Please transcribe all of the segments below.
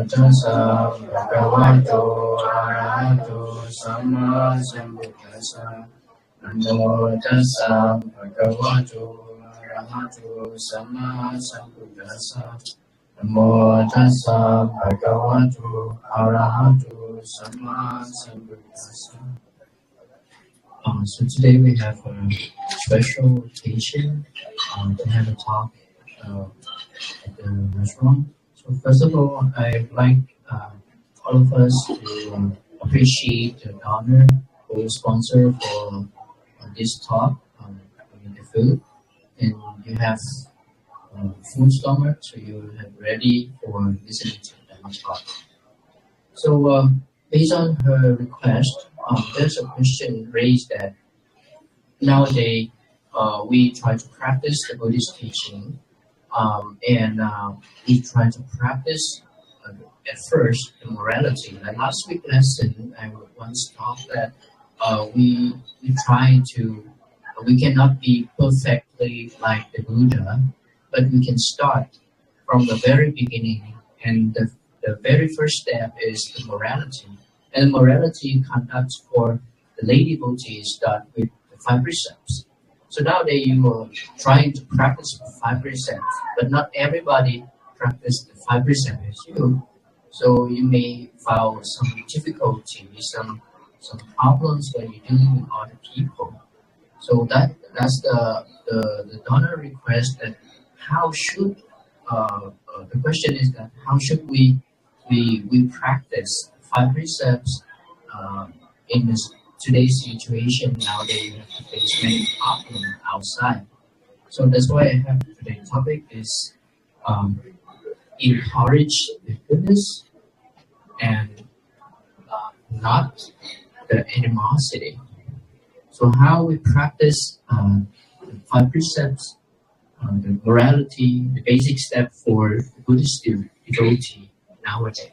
tassa bhagavato arahato samma sambuddhassa. Namo tassa bhagavato arahato samma sambuddhassa. Namo tassa bhagavato arahato samma sambuddhassa. So today we have a special occasion to have a talk at the restaurant. So first of all, I'd like all of us to appreciate the donor who is sponsor for this talk, the food, and you have food stomach, so you have ready for listening to the talk. So based on her request, there's a question raised that nowadays we try to practice the Buddhist teaching, and we try to practice at first the morality. Like last week lesson, I once taught that we try to, we cannot be perfectly like the Buddha, but we can start from the very beginning, and the very first step is the morality. And morality conduct for the lay devotees start with the 5 precepts. So nowadays you are trying to practice the 5 precepts, but not everybody practice the 5 precepts as you. So you may find some difficulty, some problems when you're dealing with other people. So that's the donor request that how should the question is that how should we practice 5 precepts in this today's situation. Nowadays you have to face many problems outside. So that's why I have today's topic is encourage the goodness and not the animosity. So how we practice the 5 precepts, the morality, the basic step for the Buddhist devotee nowadays.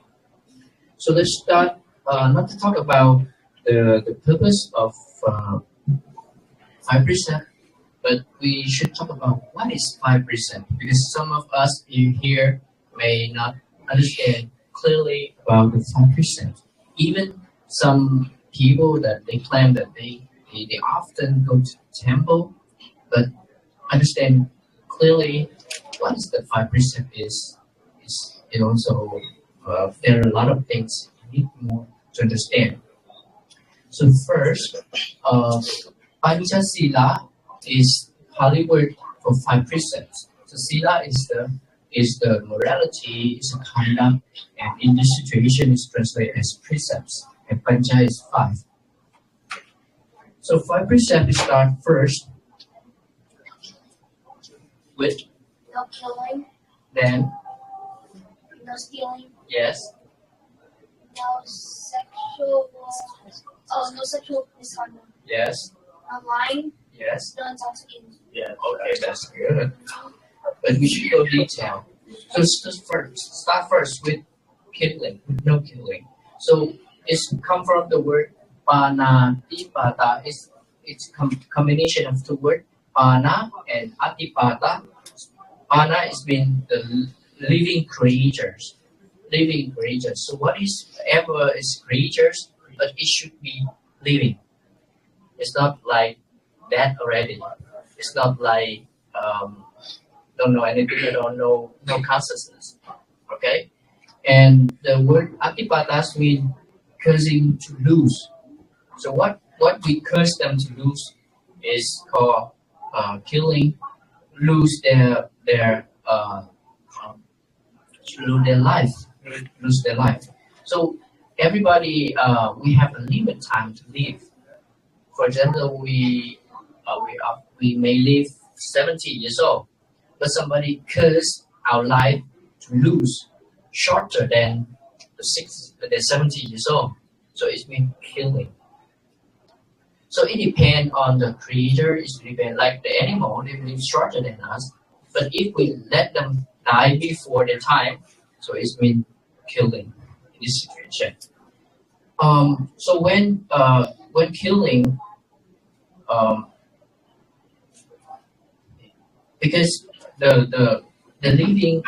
So let's start not to talk about the purpose of 5 precepts, but we should talk about what is 5 precepts, because some of us here may not understand clearly about the 5 precepts. Even some people that they claim that they often go to the temple, but understand clearly what is the 5 precept is it also there are a lot of things you need more to understand. So first, Pancha Sila is Pali word for 5 precepts. So Sila is the morality, is the conduct, and in this situation is translated as precepts, and Pancha is 5. So 5 precepts start first with no killing, then no stealing, yes, no sexual misconduct, yes, no lying, yes. no intoxicating. Yeah, okay, that's good. But we should go detail. So start first with killing, with no killing. So it's come from the word panatipata. It's combination of the word pana and atipata. Pana is mean the living creatures. Living creatures. So what is ever is creatures, but it should be living. It's not like that already. It's not like don't know anything, I don't know, no consciousness. Okay? And the word atipatas means cursing to lose. So what we curse them to lose is called killing, lose their life. So everybody we have a limit time to live. For example, we may live 70 years old, but somebody curse our life to lose shorter than the 70 years old. So it means killing. So it depends on the creator. It depends like the animal, they live shorter than us. But if we let them die before their time, so it means killing in this situation. So when killing, because the living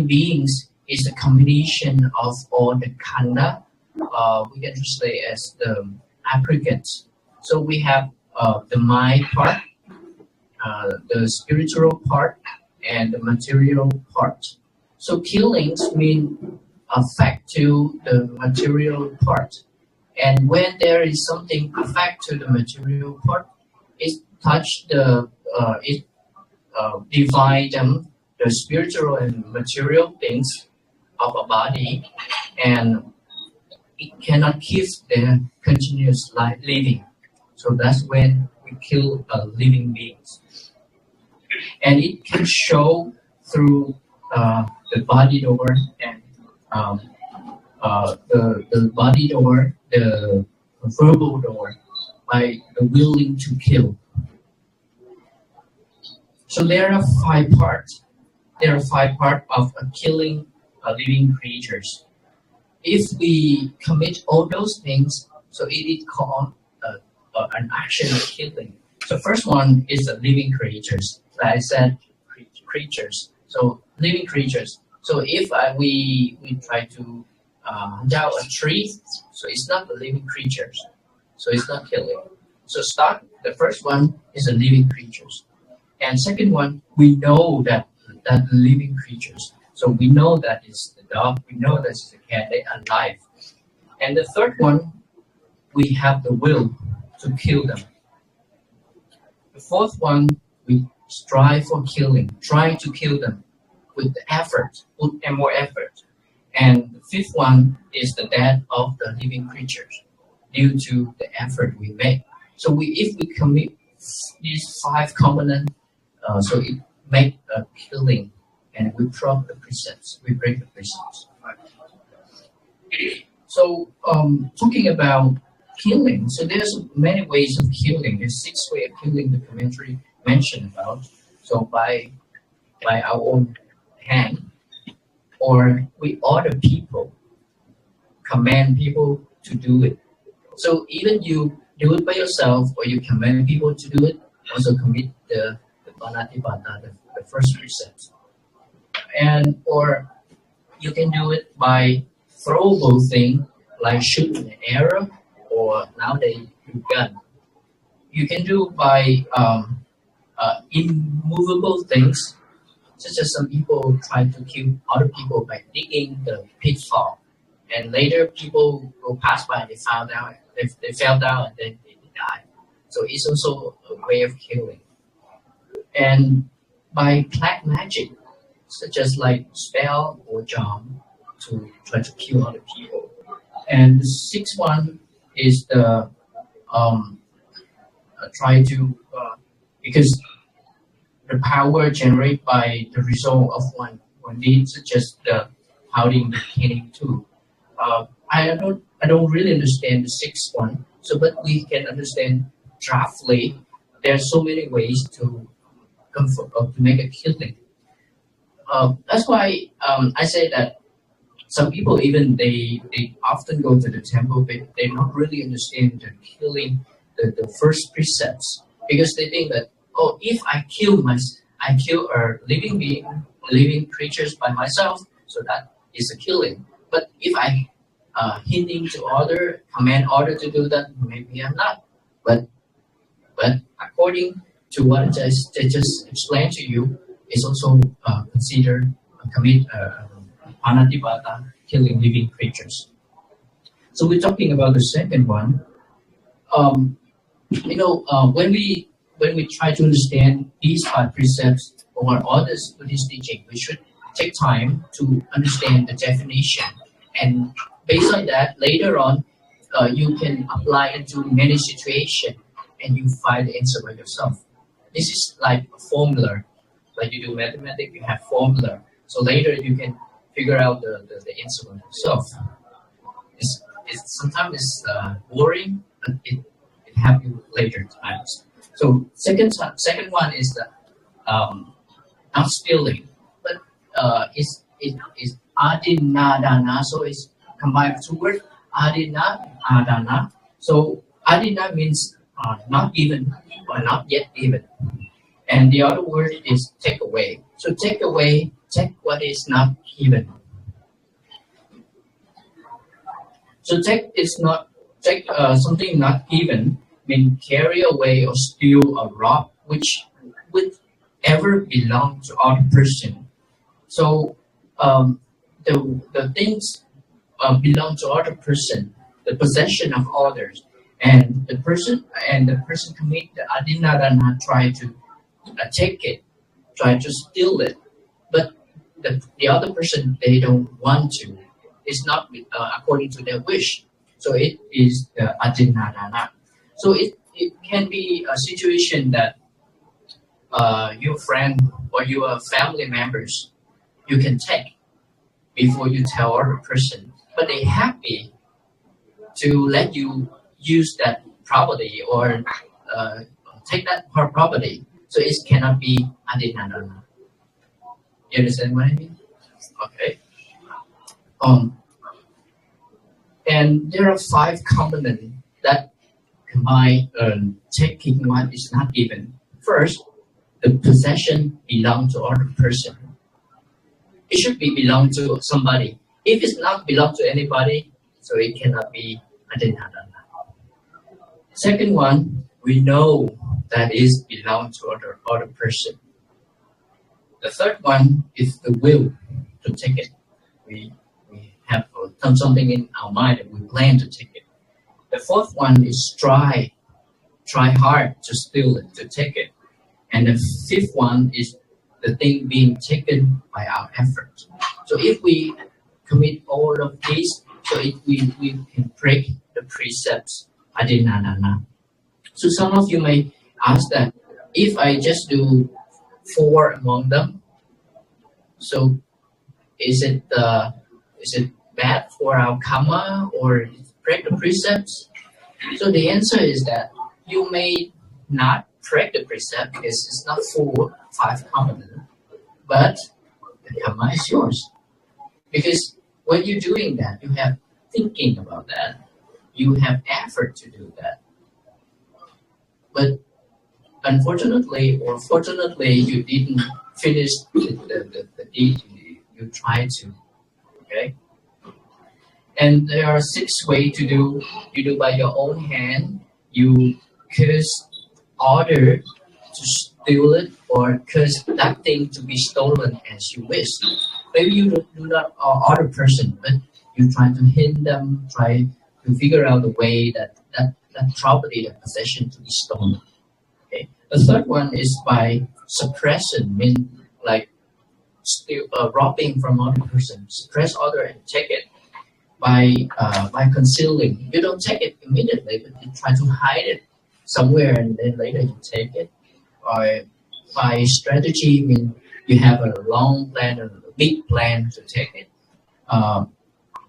beings is a combination of all the khanda. We can translate as the aggregates. So we have the mind part, the spiritual part, and the material part. So killings mean affect to the material part. And when there is something affect to the material part, it touch it divide them, the spiritual and material things of a body, and it cannot keep the continuous life living. So that's when we kill living beings. And it can show through the body door and the body door, the verbal door, by the willing to kill. So there are 5 parts. There are 5 parts of killing living creatures. If we commit all those things, so it is called an action of killing. So first one is the living creatures. Like I said, creatures. So living creatures. So if we try to down a tree, so it's not the living creatures. So it's not killing. So the first one is the living creatures. And second one, we know that living creatures. So we know that it's the dog, we know that it's the cat, they are alive. And the third one, we have the will to kill them. The fourth one, we strive for killing, try to kill them with the effort, put more effort. And the fifth one is the death of the living creatures due to the effort we make. So if we commit these 5 components, so it make a killing, and we drop the precepts, we break the precepts. So talking about killing, so there's many ways of killing. There's 6 ways of killing the commentary mentioned about. So by our own hand, or we order people, command people to do it. So even you do it by yourself, or you command people to do it, also commit the panatipata, the first precept. And or you can do it by throwable thing like shooting an arrow, or nowadays gun. You can do by immovable things, such as some people try to kill other people by digging the pitfall, and later people go past by and they fell down and then they die. So it's also a way of killing. And by black magic, such as like spell or charm, to try to kill other people. And the 6th one is the try to because the power generated by the result of one deed, such as the holding the killing too. I don't really understand the 6th one, so but we can understand roughly. There are so many ways to make a killing. That's why I say that some people even they often go to the temple, but they don't really understand the killing, the first precepts, because they think that, oh, if I kill a living being, living creatures by myself, so that is a killing. But if I hinting to command order to do that, maybe I'm not. But according to what I just explained to you, is also considered commit panatipata, killing living creatures. So we're talking about the second one. When we try to understand these 5 precepts or others Buddhist teaching, we should take time to understand the definition, and based on that, later on, you can apply it to many situations, and you find the answer by yourself. This is like a formula. Like you do mathematics, you have formula. So later you can figure out the answer by yourself. Sometimes it's boring, but it helps you later times. So second one is the not stealing, but it's adinadana. So it's combined 2 words, adina, adana. So adina means not given or not yet given. And the other word is take away. So take away, take what is not given. So take is not take something not given, mean carry away or steal or rob, which would ever belong to other person. So the things belong to other person, the possession of others, and the person commit the adinadana try to take it, try to steal it, but the other person they don't want to. It's not according to their wish. So it is the adinadana. So it can be a situation that your friend or your family members you can take before you tell other person, but they happy to let you use that property or take that property. So it cannot be adinadana. You understand what I mean? Okay. Um, and there are 5 components that combine taking what is not given. First, the possession belong to other person. It should be belong to somebody. If it's not belong to anybody, so it cannot be adinadana. Second one, we know that is belong to other person. The third one is the will to take it. We have done something in our mind and we plan to take it. The fourth one is try hard to steal it, to take it. And the fifth one is the thing being taken by our effort. So if we commit all of these, so we can break the precepts adinadana. So some of you may ask that if I just do 4 among them, so is it bad for our karma or break the precepts? So the answer is that you may not break the precept because it's not 5 components, but the karma is yours. Because when you're doing that, you have thinking about that, you have effort to do that. But unfortunately or fortunately, you didn't finish the deed you tried to. Okay. And there are 6 ways to do. You do by your own hand. You curse order to steal it or curse that thing to be stolen as you wish. Maybe you do not other person, but you try to hint them, try to figure out a way that property, that possession to be stolen. Okay. The third one is by suppression, mean like steal, robbing from other person, suppress other and take it. By concealing, you don't take it immediately, but you try to hide it somewhere, and then later you take it. Or by strategy, mean you have a long plan, a big plan to take it.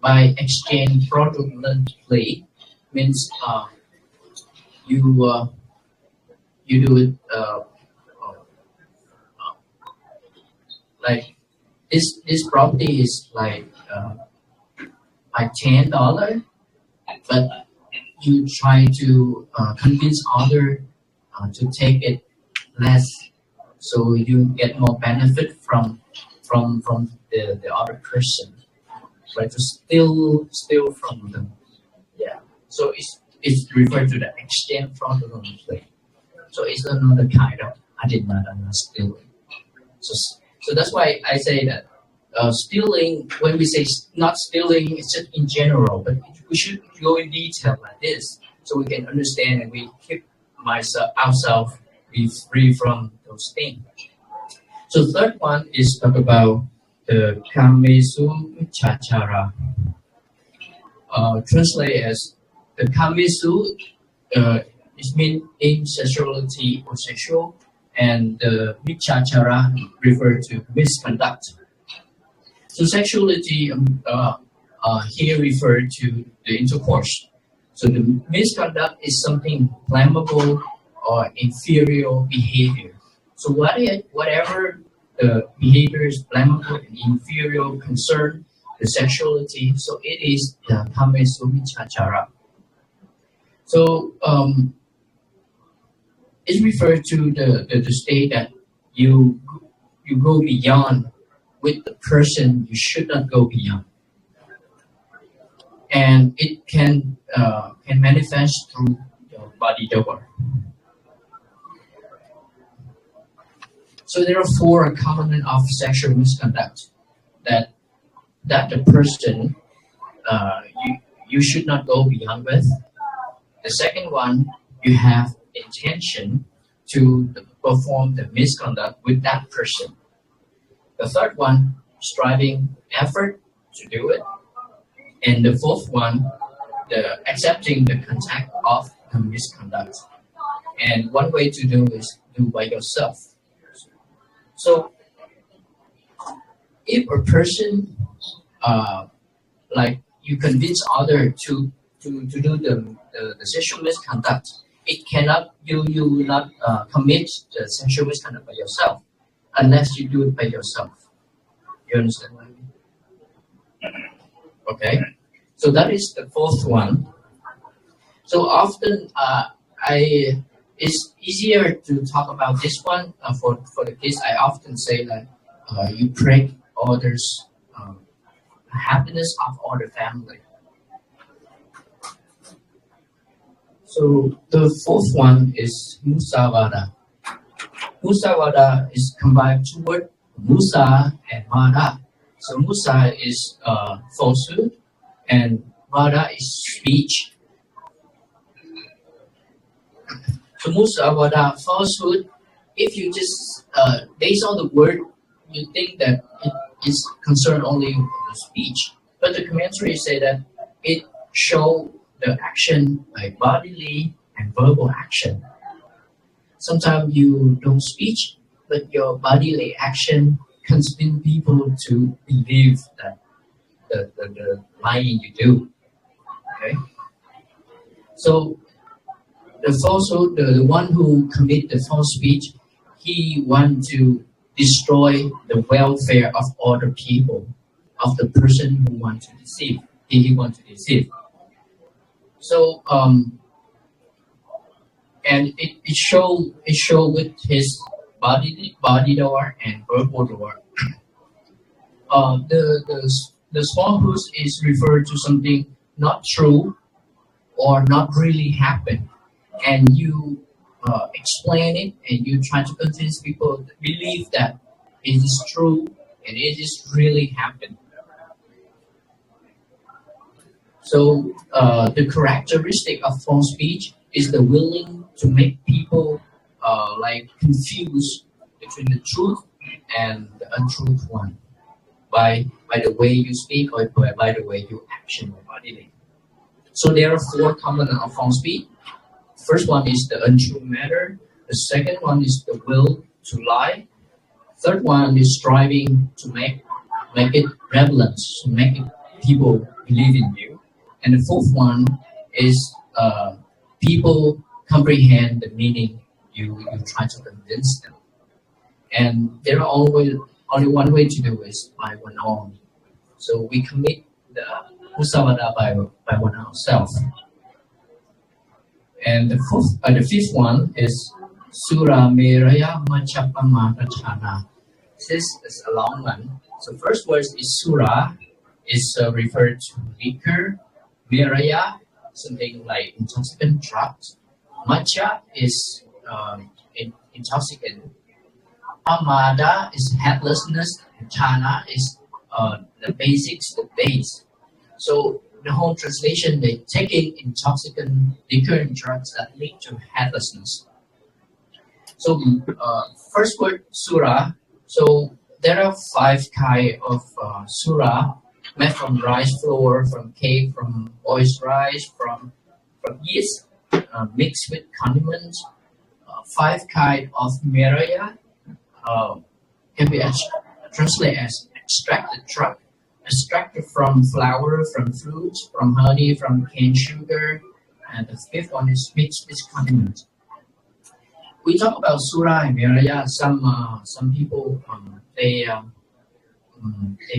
By exchange fraudulently means you do it like this property is like $10, but you try to convince other to take it less, so you get more benefit from the other person. Try to steal from them. Yeah. So it's referred to the exchange fraudulently. So it's another kind of adinadana stealing. So that's why I say that stealing, when we say not stealing, it's just in general, but we should go in detail like this so we can understand and we keep ourselves be free from those things. So third one is talk about the kamesu chachara. Translate as the kamesu it means in sexuality or sexual, and the michachara refer to misconduct. So sexuality here referred to the intercourse. So the misconduct is something blamable or inferior behavior. So whatever the behavior is blamable and inferior concern the sexuality, so it is the kamesumichachara. So it refers to the state that you go beyond with the person you should not go beyond. and it can manifest through your body door. So there are 4 components of sexual misconduct that the person you should not go beyond with. The second one, you have intention to perform the misconduct with that person. The third one, striving effort to do it. And the fourth one, the accepting the contact of the misconduct. And one way to do is do by yourself. So if a person like you convince other to do the sexual misconduct, it cannot you will not commit the sexual misconduct by yourself unless you do it by yourself. You understand what I mean? Okay, so that is the fourth one. So often it's easier to talk about this one for the kids. I often say that you break others happiness of other family. So the fourth one is musavada. Musavada is combined 2 words, musa and vada. So musa is falsehood and vada is speech. So musavada, falsehood, if you just based on the word, you think that it is concerned only with the speech. But the commentary say that it show the action like bodily and verbal action. Sometimes you don't speak, but your bodily action convince people to believe that the lying you do. Okay. So the falsehood, the one who commit the false speech, he want to destroy the welfare of other people, of the person who want to deceive. He want to deceive. So and it show with his body door and verbal door. The falsehood is referred to something not true or not really happen, and you explain it and you try to convince people to believe that it is true and it is really happened. So the characteristic of false speech is the willing to make people like confuse between the truth and the untruth one by the way you speak or by the way you action your body. So there are 4 components of false speech. First one is the untrue matter. The second one is the will to lie. Third one is striving to make it prevalent, to make people believe in you. And the fourth one is people comprehend the meaning you try to convince them. And there are only one way to do is by one own. So we commit the musavada by one ourselves. And the fifth one is Sura Meraya Machapamata. This is a long one. So first word is Sura, is referred to liquor. Meraya, something like intoxicant drugs. Matcha is intoxicant. Amada is helplessness. And Chana is the basics, the base. So the whole translation, they taking intoxicant liquor and drugs that lead to helplessness. So first word Sura. So there are 5 kinds of Sura made from rice flour, from cake, from boiled rice, from yeast, mixed with condiments. 5 kinds of Meraya can be translated as extracted drug, extracted from flour, from fruits, from honey, from cane sugar, and the 5th one is mixed with condiments. We talk about Sura and Meraya. Some people they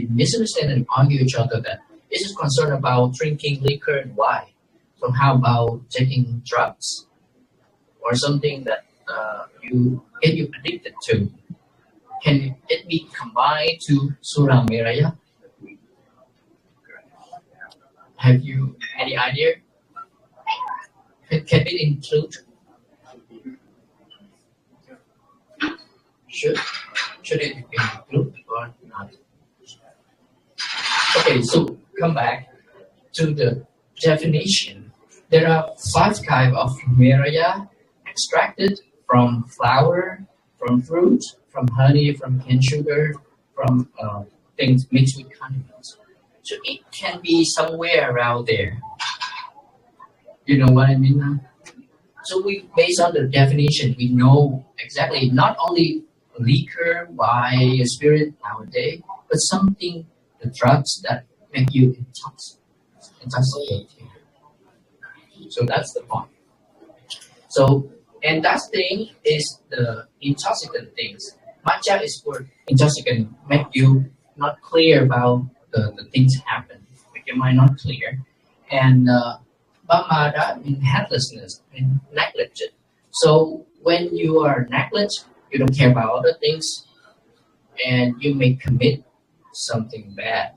misunderstand and argue each other that this is concerned about drinking liquor and wine. So how about taking drugs or something that you get you addicted to? Can it be combined to Sura Meraya? Have you any idea? Can it include? Should it include or not? Okay, so come back to the definition. There are 5 kinds of Miraya extracted from flour, from fruit, from honey, from cane sugar, from things mixed with condiments. So it can be somewhere around there. You know what I mean now? So we, based on the definition, we know exactly not only liquor, wine, spirit nowadays, but something, the drugs that make you intoxicated. So that's the point. So, and that thing is the intoxicant things. Matcha is for intoxicant, make you not clear about the things happen, make your mind not clear. And Bamada means helplessness, means negligent. So when you are negligent, you don't care about other things, and you may commit something bad.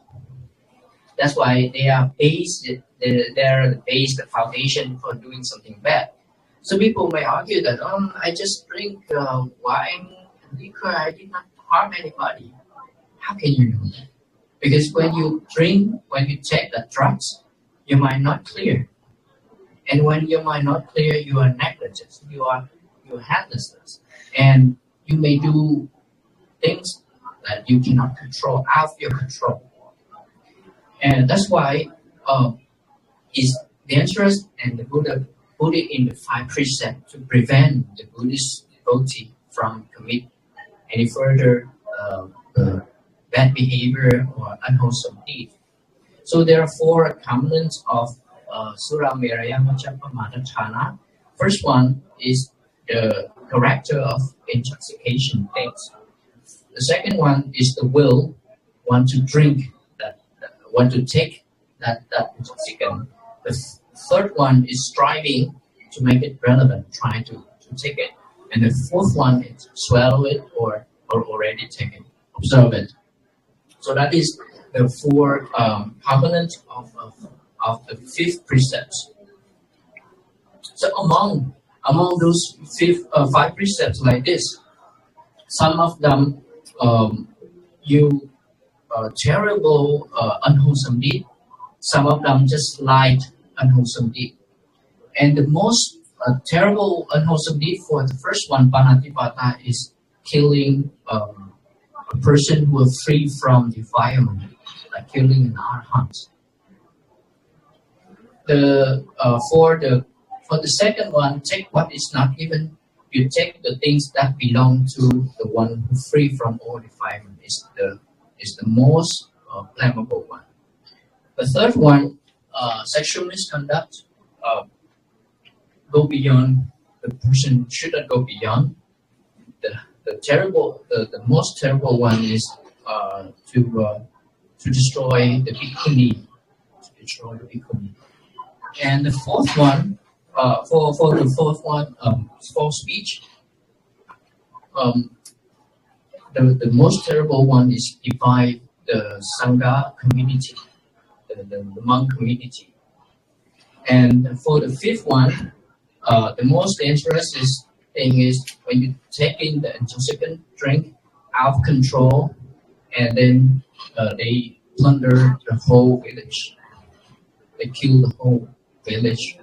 That's why they are based. They are the base, the foundation for doing something bad. So people may argue that, I just drink wine and liquor, I did not harm anybody. How can you know that? Because when you drink, when you take the drugs, your mind not clear. And when your mind not clear, you are negligent. You are helplessness. And you may do things that you cannot control, out of your control. And that's why it's dangerous, and the Buddha put it in the 5 precepts to prevent the Buddhist devotee from commit any further bad behavior or unwholesome deed. So there are 4 components of Sura Miraya Machapamadachana. First one is the character of intoxication things. The second one is the will, want to drink that, want to take that intoxicant. The third one is striving to make it relevant, trying to take it. And the fourth one is swallow it or already take it, observe it. So that is the 4 components of the 5th precepts. So among those 5 precepts like this, some of them you terrible unwholesome deed. Some of them just light unwholesome deed. And the most terrible unwholesome deed for the first one, Panatipata, is killing a person who is free from defilement, like killing an arhat. For the second one, take what is not given. You take the things that belong to the one who free from all defilement. Is the most flammable one. The third one, sexual misconduct, go beyond. The person should not go beyond. The most terrible one is to destroy the bhikkhuni, And the fourth one, for the fourth one, false speech. The most terrible one is divide the Sangha community, the monk community. And for the fifth one, the most dangerous thing is when you take in the intoxicant drink out of control, and then they plunder the whole village. They kill the whole village.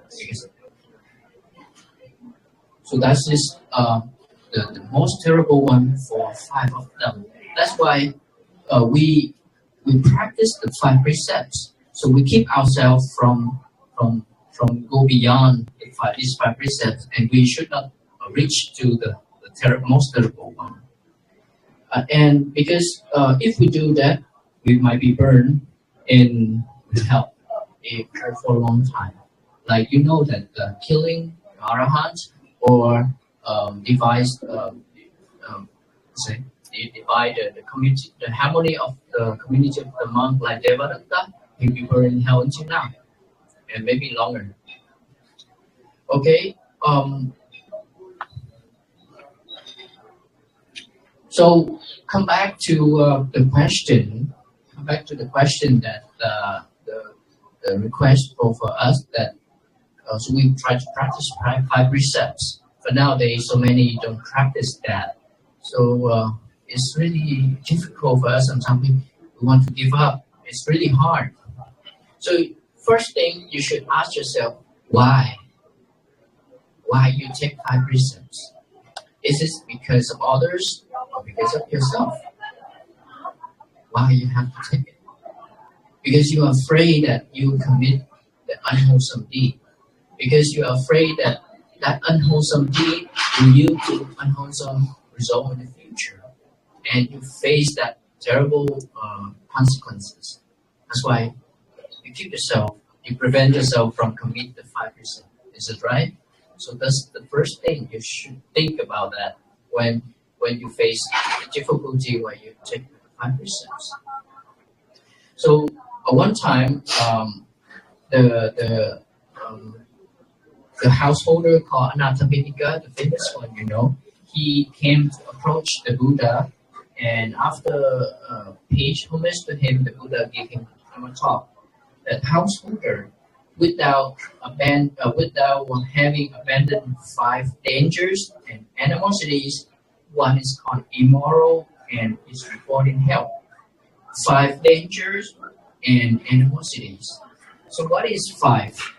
So that's just the most terrible one for 5 of them. That's why we practice the 5 precepts. So we keep ourselves from go beyond these 5 precepts, and we should not reach to the most terrible one. And because if we do that, we might be burned in hell for a long time. Like that killing arahants or divide the community, the harmony of the community of the monk like Devadatta, will be burned in hell until now, and maybe longer. Okay. So come back to the question. Come back to the question that the request for us that so we try to practice five precepts. But nowadays, so many don't practice that. So it's really difficult for us. Sometimes we want to give up. It's really hard. So first thing, you should ask yourself, why? Why you take 5 precepts? Is it because of others or because of yourself? Why you have to take it? Because you are afraid that you will commit the unwholesome deed. Because you are afraid that that unwholesome deed will lead to unwholesome result in the future. And you face that terrible consequences. That's why you keep yourself, you prevent yourself from committing the 5 precepts. Is it right? So that's the first thing you should think about that when you face the difficulty where you take the 5 precepts. So one time, the householder called Anathapindika, the famous one, he came to approach the Buddha, and after paid homage to him, the Buddha gave him a talk. That householder, without having abandoned 5 dangers and animosities, one is called immoral and is reborn in hell. 5 dangers and animosities. So what is 5?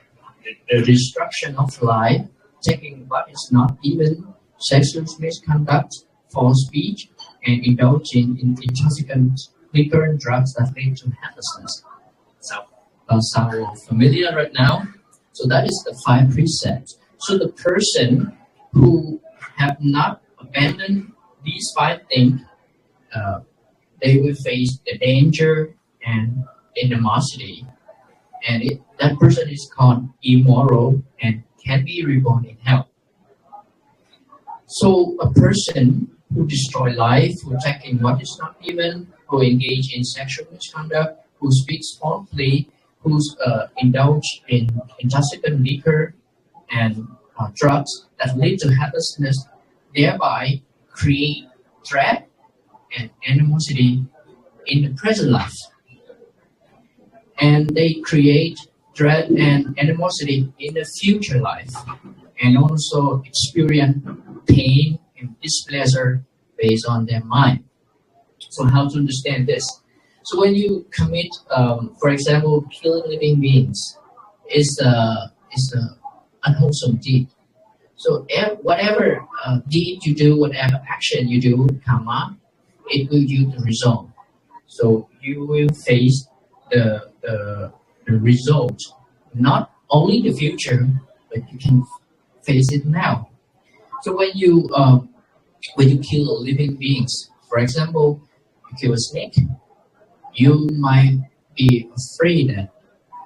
The destruction of life, taking what is not even, sexual misconduct, false speech, and indulging in intoxicant liquor and drugs that lead to helplessness. So sound familiar right now? So that is the 5 precepts. So the person who have not abandoned these 5 things, they will face the danger and animosity. And that person is called immoral and can be reborn in hell. So a person who destroy life, who taking what is not given, who engage in sexual misconduct, who speaks falsely, who indulge in intoxicant liquor and drugs that lead to helplessness, thereby create dread and animosity in the present life. And they create dread and animosity in the future life, and also experience pain and displeasure based on their mind. So how to understand this? So when you commit, for example, killing living beings, is a unwholesome deed. So whatever deed you do, whatever action you do, karma, it will yield the result. So you will face the result, not only the future, but you can face it now. So when you kill living beings, for example, you kill a snake, you might be afraid that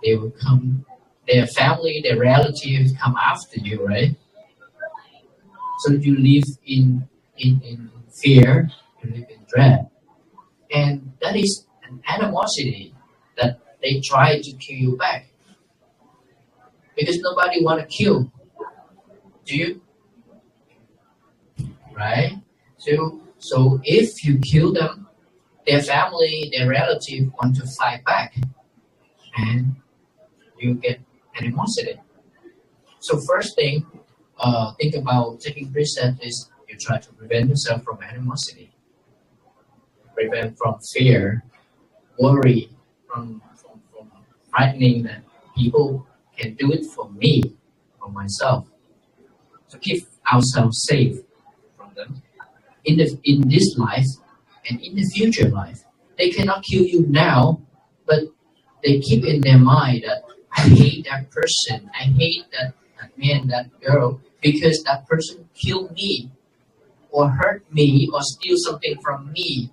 they will come, their family, their relatives come after you, right? So you live in fear, you live in dread, and that is an animosity that they try to kill you back, because nobody want to kill. Do you? Right? So if you kill them, their family, their relative want to fight back, and you get animosity. So first thing, think about taking precept is you try to prevent yourself from animosity, prevent from fear, worry, from frightening that people can do it for me, for myself. So keep ourselves safe from them. In this life and in the future life, they cannot kill you now, but they keep in their mind that I hate that person, I hate that man, that girl, because that person killed me, or hurt me, or steal something from me.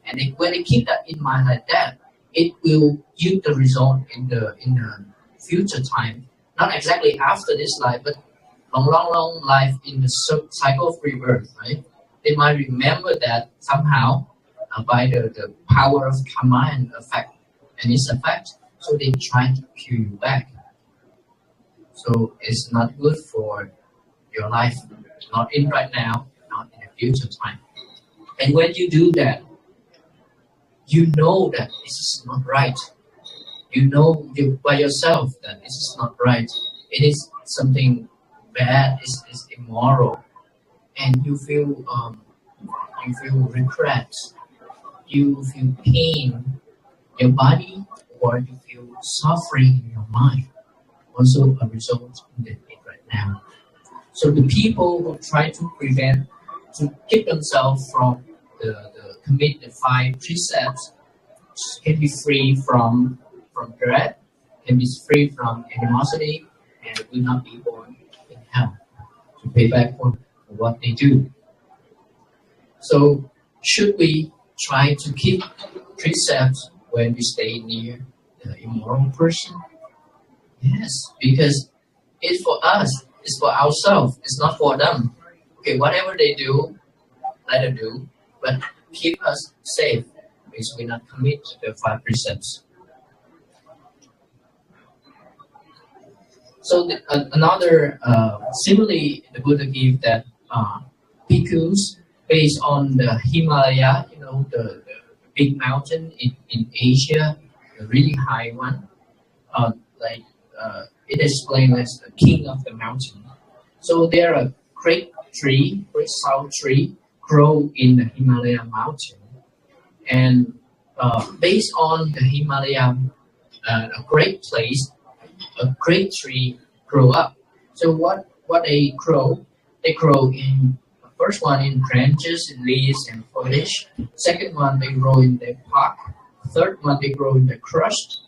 And when they keep that in mind like that, it will yield the result in the future time. Not exactly after this life, but long life in the cycle of rebirth, right? They might remember that somehow by the power of karma and its effect, so they try to kill you back. So it's not good for your life, not in right now, not in the future time. And when you do that, you know that this is not right. You know by yourself that this is not right. It is something bad. It's immoral, and you feel regret. You feel pain in your body, or you feel suffering in your mind. Also, a result in the right now. So the people who try to prevent, to keep themselves from the commit the five precepts, can be free from dread, can be free from animosity, and will not be born in hell to pay back for what they do. So should we try to keep precepts when we stay near the immoral person? Yes, because it's for us, it's for ourselves, it's not for them. Okay, whatever they do, let them do, but keep us safe because we not commit the five precepts. So another similarly, the Buddha gave that bhikkhus based on the Himalaya, the big mountain in Asia, the really high one, like it explained as the king of the mountain. So there are a great tree, great salt tree, grow in the Himalaya mountain, and based on the Himalaya, a great place, a great tree grow up. So what they grow? They grow in first one in branches, in leaves and foliage. Second one they grow in the bark. Third one they grow in the crust.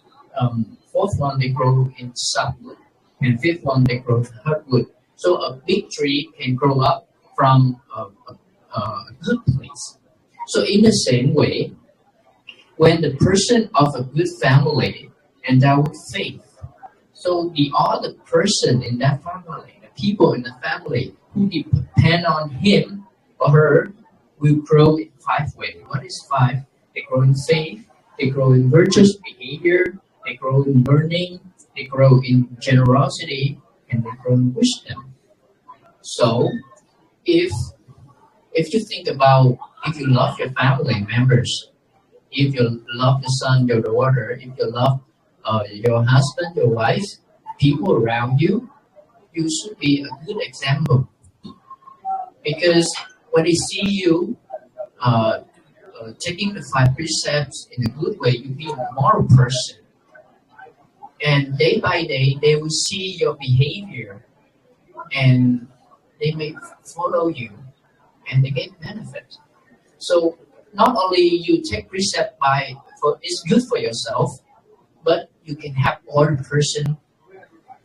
Fourth one they grow in softwood, and fifth one they grow in hardwood. So a big tree can grow up from a good place. So in the same way, when the person of a good family endowed with faith, so the other person in that family, the people in the family who depend on him or her, will grow in five ways. What is five? They grow in faith, they grow in virtuous behavior, they grow in learning, they grow in generosity, and they grow in wisdom. So if you think about, if you love your family members, if you love the son, your daughter, if you love your husband, your wife, people around you, you should be a good example. Because when they see you taking the five precepts in a good way, you be a moral person. And day by day, they will see your behavior, and they may follow you, and they get benefit. So not only you take precept it's good for yourself, but you can help other person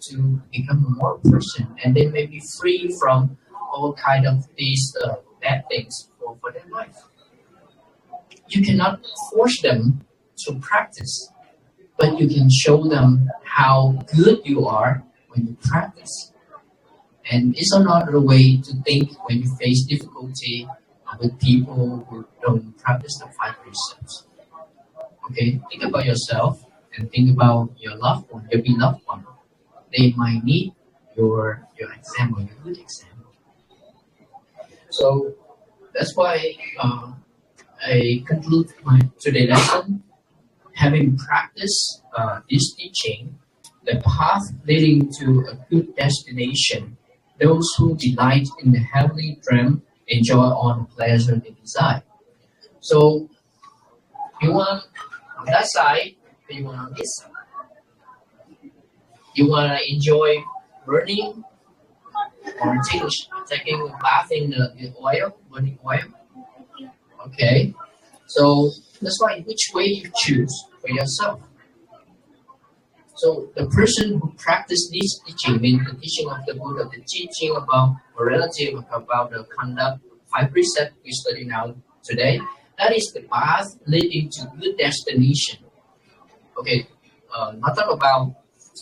to become a moral person, and they may be free from all kind of these bad things for their life. You cannot force them to practice, but you can show them how good you are when you practice. And it's another way to think when you face difficulty with people who don't practice the five precepts. Okay, think about yourself and think about your loved one, your beloved one. They might need your example, your good example. So that's why I conclude my today's lesson. Having practiced this teaching, the path leading to a good destination, those who delight in the heavenly dream enjoy all the pleasure they desire. So you want on that side, or you want on this side? You want to enjoy burning or taking a bath in the oil, burning oil? Okay. So that's why which way you choose for yourself. So the person who practice this teaching, means the teaching of the Buddha, the teaching about morality, about the conduct, five precepts we study now today, that is the path leading to good destination. Okay, not talk about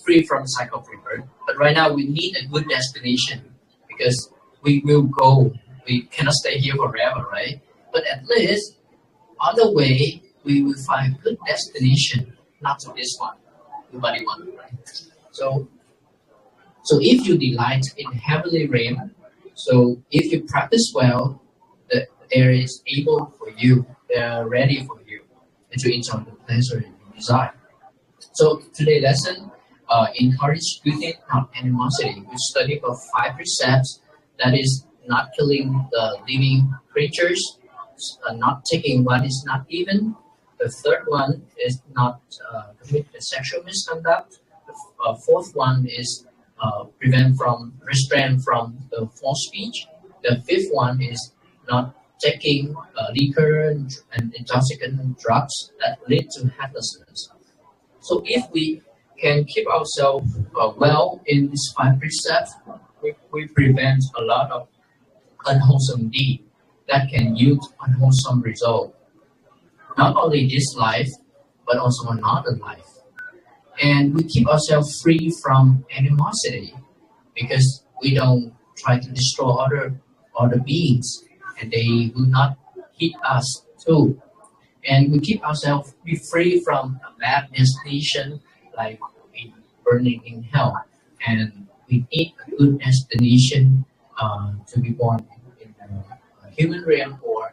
free from cycle of rebirth, but right now we need a good destination because we will go. We cannot stay here forever, right? But at least on the way we will find good destination, not to this one. Nobody wants, right? So if you delight in heavenly realm, so if you practice well, there is able for you, they are ready for you, and to enjoy the pleasure you desire. So today's lesson encourage goodness, not animosity. We study about 5 precepts. That is not killing the living creatures, not taking what is not given. The third one is not commit sexual misconduct. The fourth one is restrain from the false speech. The fifth one is not taking liquor and intoxicant drugs that lead to helplessness. So if we can keep ourselves well in these 5 precepts, we prevent a lot of unwholesome deed that can yield unwholesome result. Not only this life, but also another life. And we keep ourselves free from animosity because we don't try to destroy other beings, and they will not hit us too. And we keep ourselves be free from a bad destination like burning in hell. And we need a good destination to be born in a human realm or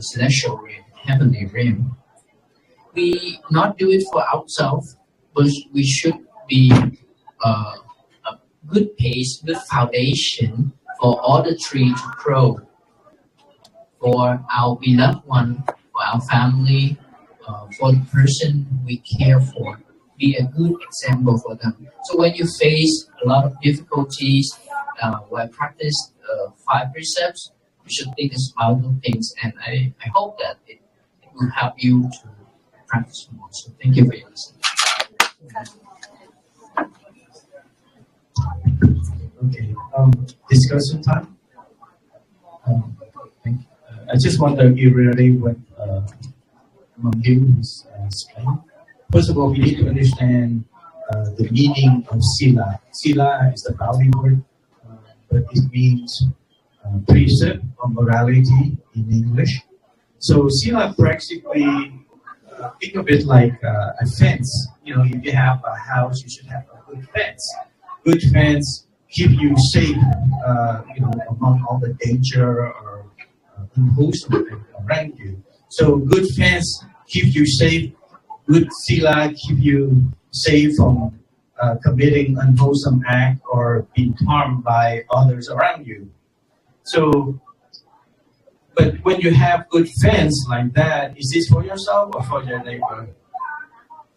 celestial realm, heavenly realm. We not do it for ourselves, but we should be a good base, good foundation for all the tree to grow. For our beloved one, for our family, for the person we care for, be a good example for them. So when you face a lot of difficulties while practice 5 precepts, you should think about those things, and I hope that it will help you to practice more. So thank you for your listening. Okay, discussion time. Thank you. I just want to reiterate what Mom Viên was explaining. First of all, we need to understand the meaning of sila. Sila is the Pali word, but it means precept or morality in English. So sila practically, think of it like a fence. You know, if you have a house, you should have a good fence. Good fence keep you safe, among all the danger or unwholesome things around you. So good fence keep you safe. Good sila keep you safe from committing unwholesome act or being harmed by others around you. So, but when you have good fence like that, is this for yourself or for your neighbor?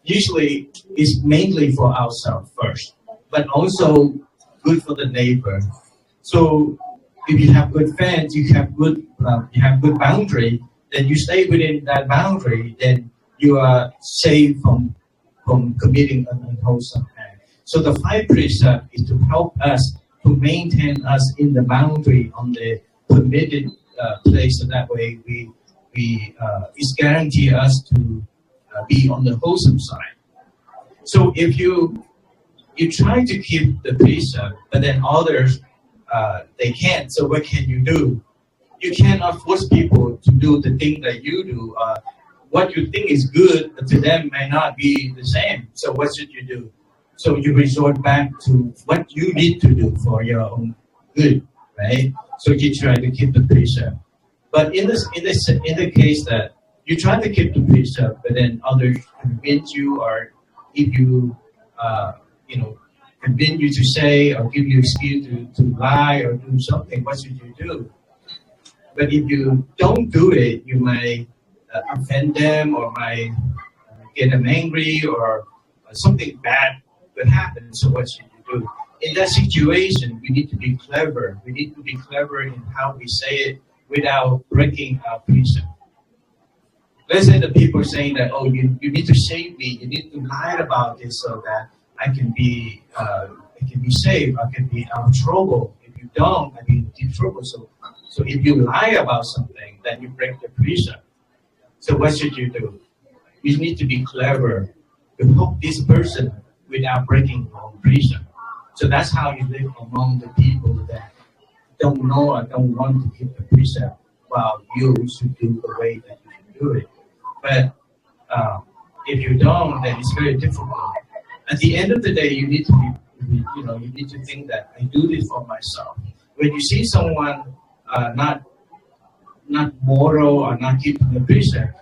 Usually, it's mainly for ourselves first, but also good for the neighbor. So, if you have good fence, you have good boundary, then you stay within that boundary, then you are safe from committing an unwholesome act. So the 5 precepts is to help us to maintain us in the boundary on the permitted place, so that way it's guarantee us to be on the wholesome side. So if you try to keep the precept, but then others they can't. So what can you do? You cannot force people to do the thing that you do. What you think is good to them may not be the same. So what should you do? So you resort back to what you need to do for your own good, right? So you try to keep the precept. But in the case that you try to keep the precept, but then others convince you, or if you convince you to say or give you excuse to lie or do something, what should you do? But if you don't do it, you may offend them or might get them angry, or something bad could happen. So what should you do? In that situation, we need to be clever. We need to be clever in how we say it without breaking our precept. Let's say the people are saying that, oh, you need to save me. You need to lie about this so that I can be safe. I can be out of trouble. If you don't, I be in deep trouble. So if you lie about something, then you break the precept. So what should you do? You need to be clever to help this person without breaking your own precept. So that's how you live among the people that don't know or don't want to keep the precept, while you should do the way that you should do it. But if you don't, then it's very difficult. At the end of the day, you need to you need to think that I do this for myself. When you see someone not moral or not keeping the precept,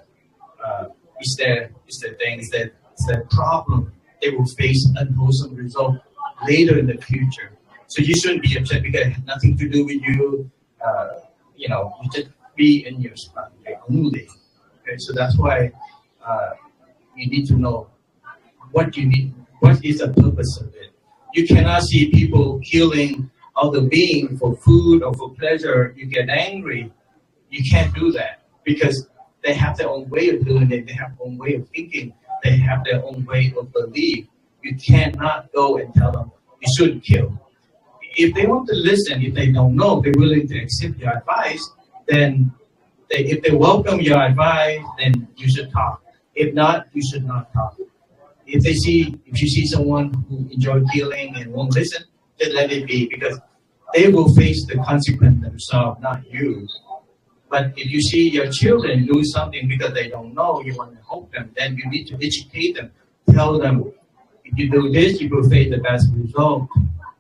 is the problem. they will face unwholesome result later in the future. So you shouldn't be upset because it has nothing to do with you. You just be in your spot only. Okay, so that's why you need to know what you need. What is the purpose of it? You cannot see people killing other beings for food or for pleasure. You get angry. You can't do that because they have their own way of doing it. They have their own way of thinking. They have their own way of belief. You cannot go and tell them you shouldn't kill. If they want to listen, if they don't know, they're willing to accept your advice, then if they welcome your advice, then you should talk. If not, you should not talk. If you see someone who enjoys killing and won't listen, just let it be because they will face the consequence themselves, not you. But if you see your children do something because they don't know, you want to help them, then you need to educate them. Tell them, if you do this, you will face the best result.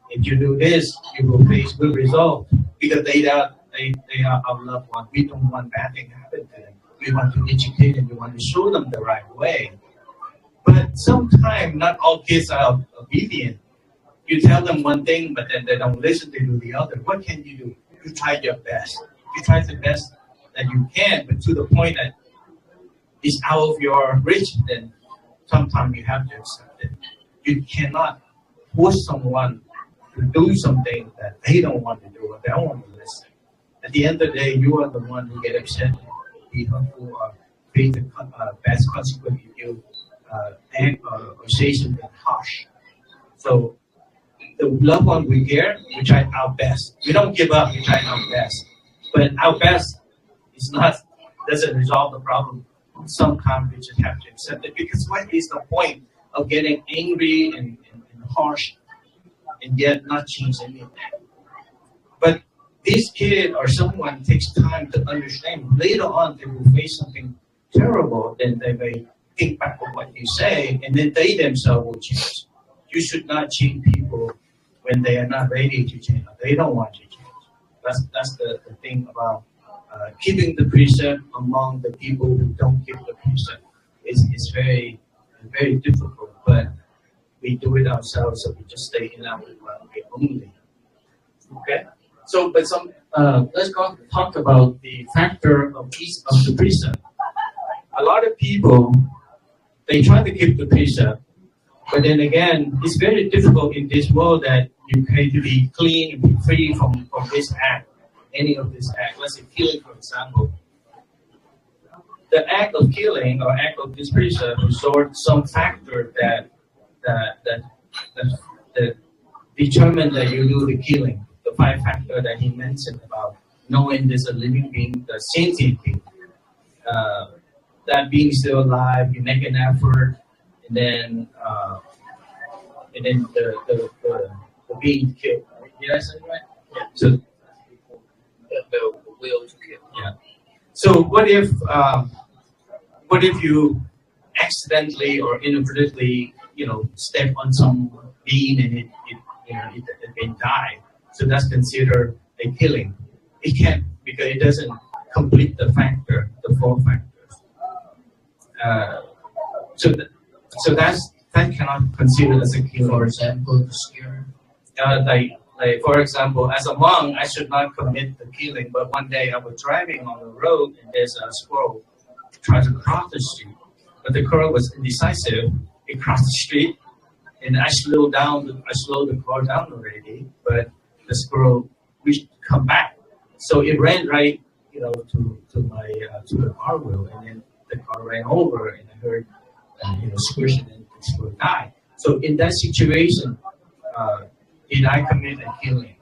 If you do this, you will face good result. Because they are our loved ones. We don't want bad things to happen to them. We want to educate them. We want to show them the right way. But sometimes not all kids are obedient. You tell them one thing, but then they don't listen, they do the other. What can you do? You try your best. You try the best that you can, but to the point that it's out of your reach, then sometimes you have to accept it. You cannot force someone to do something that they don't want to do or they don't want to listen. At the end of the day, you are the one who get upset, be hurtful, or face the best consequence if you act or say something harsh. So the loved one we care, we try our best. We don't give up, we try our best. But our best doesn't resolve the problem. Sometimes we just have to accept it because what is the point of getting angry and harsh and yet not change anything? But this kid or someone takes time to understand. Later on, they will face something terrible, then they may think back of what you say, and then they themselves will change. You should not change people when they are not ready to change. They don't want to change. That's the thing about keeping the precept among the people who don't keep the precept. It's very, very difficult, but we do it ourselves, so we just stay in our way only. Okay? So, but let's talk about the factor of each of the precept. A lot of people, they try to keep the precept, but then again, it's very difficult in this world that you have to be clean and be free from this act, any of this act. Let's say killing, for example. The act of killing or act of this precept resort some factor that determine that you do the killing. The 5 factors that he mentioned about knowing there's a living being, the sentient being. That being still alive, you make an effort, and then the being killed. Did I say right? Yeah. So the will to kill. Yeah. So what if you accidentally or inadvertently, step on some being and it died? So that's considered a killing. It can't because it doesn't complete the 4 factors. So that cannot consider as a killing. For example, the scare. Like for example, as a monk, I should not commit the killing. But one day I was driving on the road and there's a squirrel trying to cross the street. But the squirrel was indecisive. It crossed the street, and I slowed the car down already. But the squirrel wished to come back, so it ran right, to the car wheel, and then the car ran over, and I heard, squishing, and the squirrel died. So in that situation, did I commit a killing?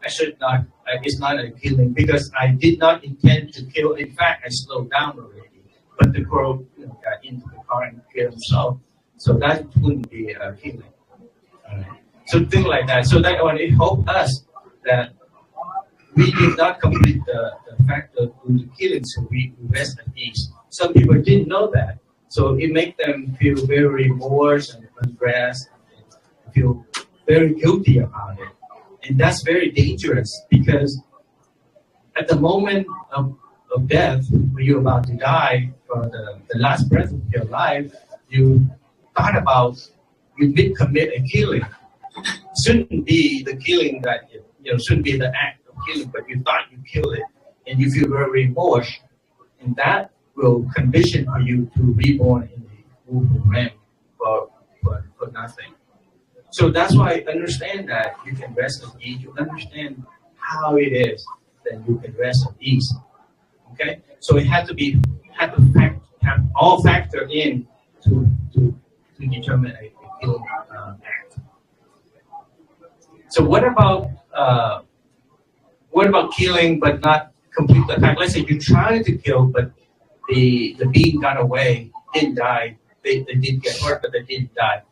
I should not. It's not a killing because I did not intend to kill. In fact, I slowed down already, but the squirrel got into the car and killed himself. So that wouldn't be a killing. So things like that. So that it helped us that we did not complete the factor of the killing, so we rest at ease. Some people didn't know that, so it made them feel very remorse and unrest, and feel very guilty about it, and that's very dangerous because at the moment of death, when you're about to die, for the last breath of your life, you thought about you did commit a killing. Shouldn't be the killing that shouldn't be the act of killing, but you thought you killed it, and you feel very remorse, and that will condition for you to reborn in the womb realm for nothing. So that's why I understand that you can rest at ease. You understand how it is, then you can rest at ease. Okay, so it had to have all factor in to determine a killing act. So what about killing but not complete the attack? Let's say you tried to kill, but the being got away, didn't die. They did get hurt, but they didn't die.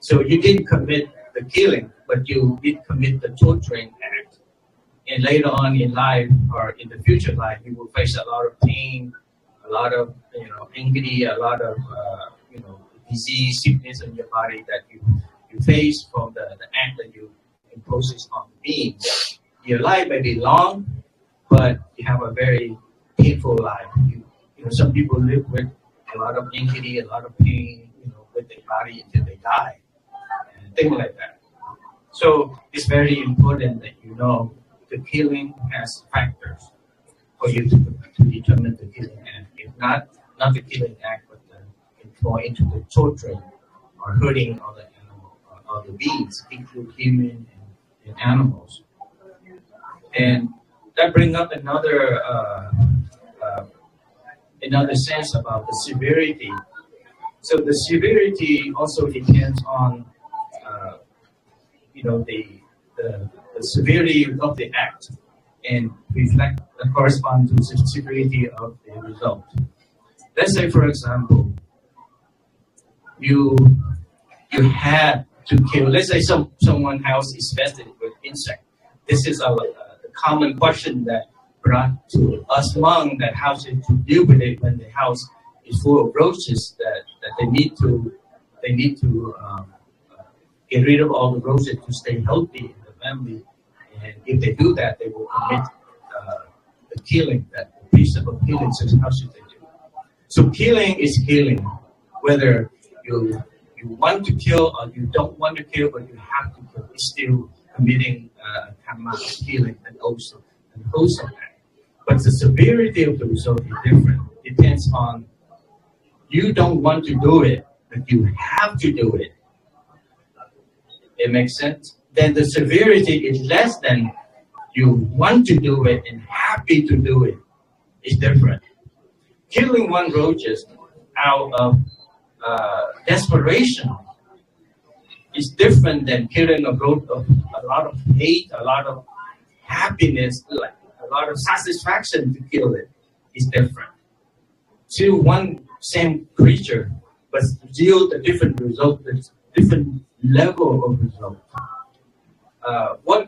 So you didn't commit the killing, but you did commit the torturing act. And later on in life or in the future life, you will face a lot of pain, a lot of anxiety, a lot of disease, sickness in your body that you face from the act that you imposes on being. Your life may be long, but you have a very painful life. Some people live with a lot of anxiety, a lot of pain, with their body until they die, and things like that. So it's very important that the killing has factors for you to determine the killing act. If not the killing act, but it fall into the torturing or hurting of the animal or the beings, including human and animals. And that brings up another sense about the severity. So the severity also depends on the severity of the act and correspond to the severity of the result. Let's say, for example, you had to kill. Let's say someone house is infested with insect. This is a common question that brought to us monks that how to deal with it when the house is full of roaches that they need to get rid of all the roaches to stay healthy in the family. And if they do that, they will commit the killing, that the precept of killing says how should they do. So killing is killing, whether you want to kill or you don't want to kill, but you have to kill. It's still committing karma of killing and also an wholesome act. But the severity of the result is different. It depends on you don't want to do it, but you have to do it. It makes sense? Then the severity is less than you want to do it and happy to do it. It's different. Killing one roaches out of desperation is different than killing a roach of a lot of hate, a lot of happiness, like a lot of satisfaction to kill it. Is different. Still one same creature, but still the different result, different level of result. One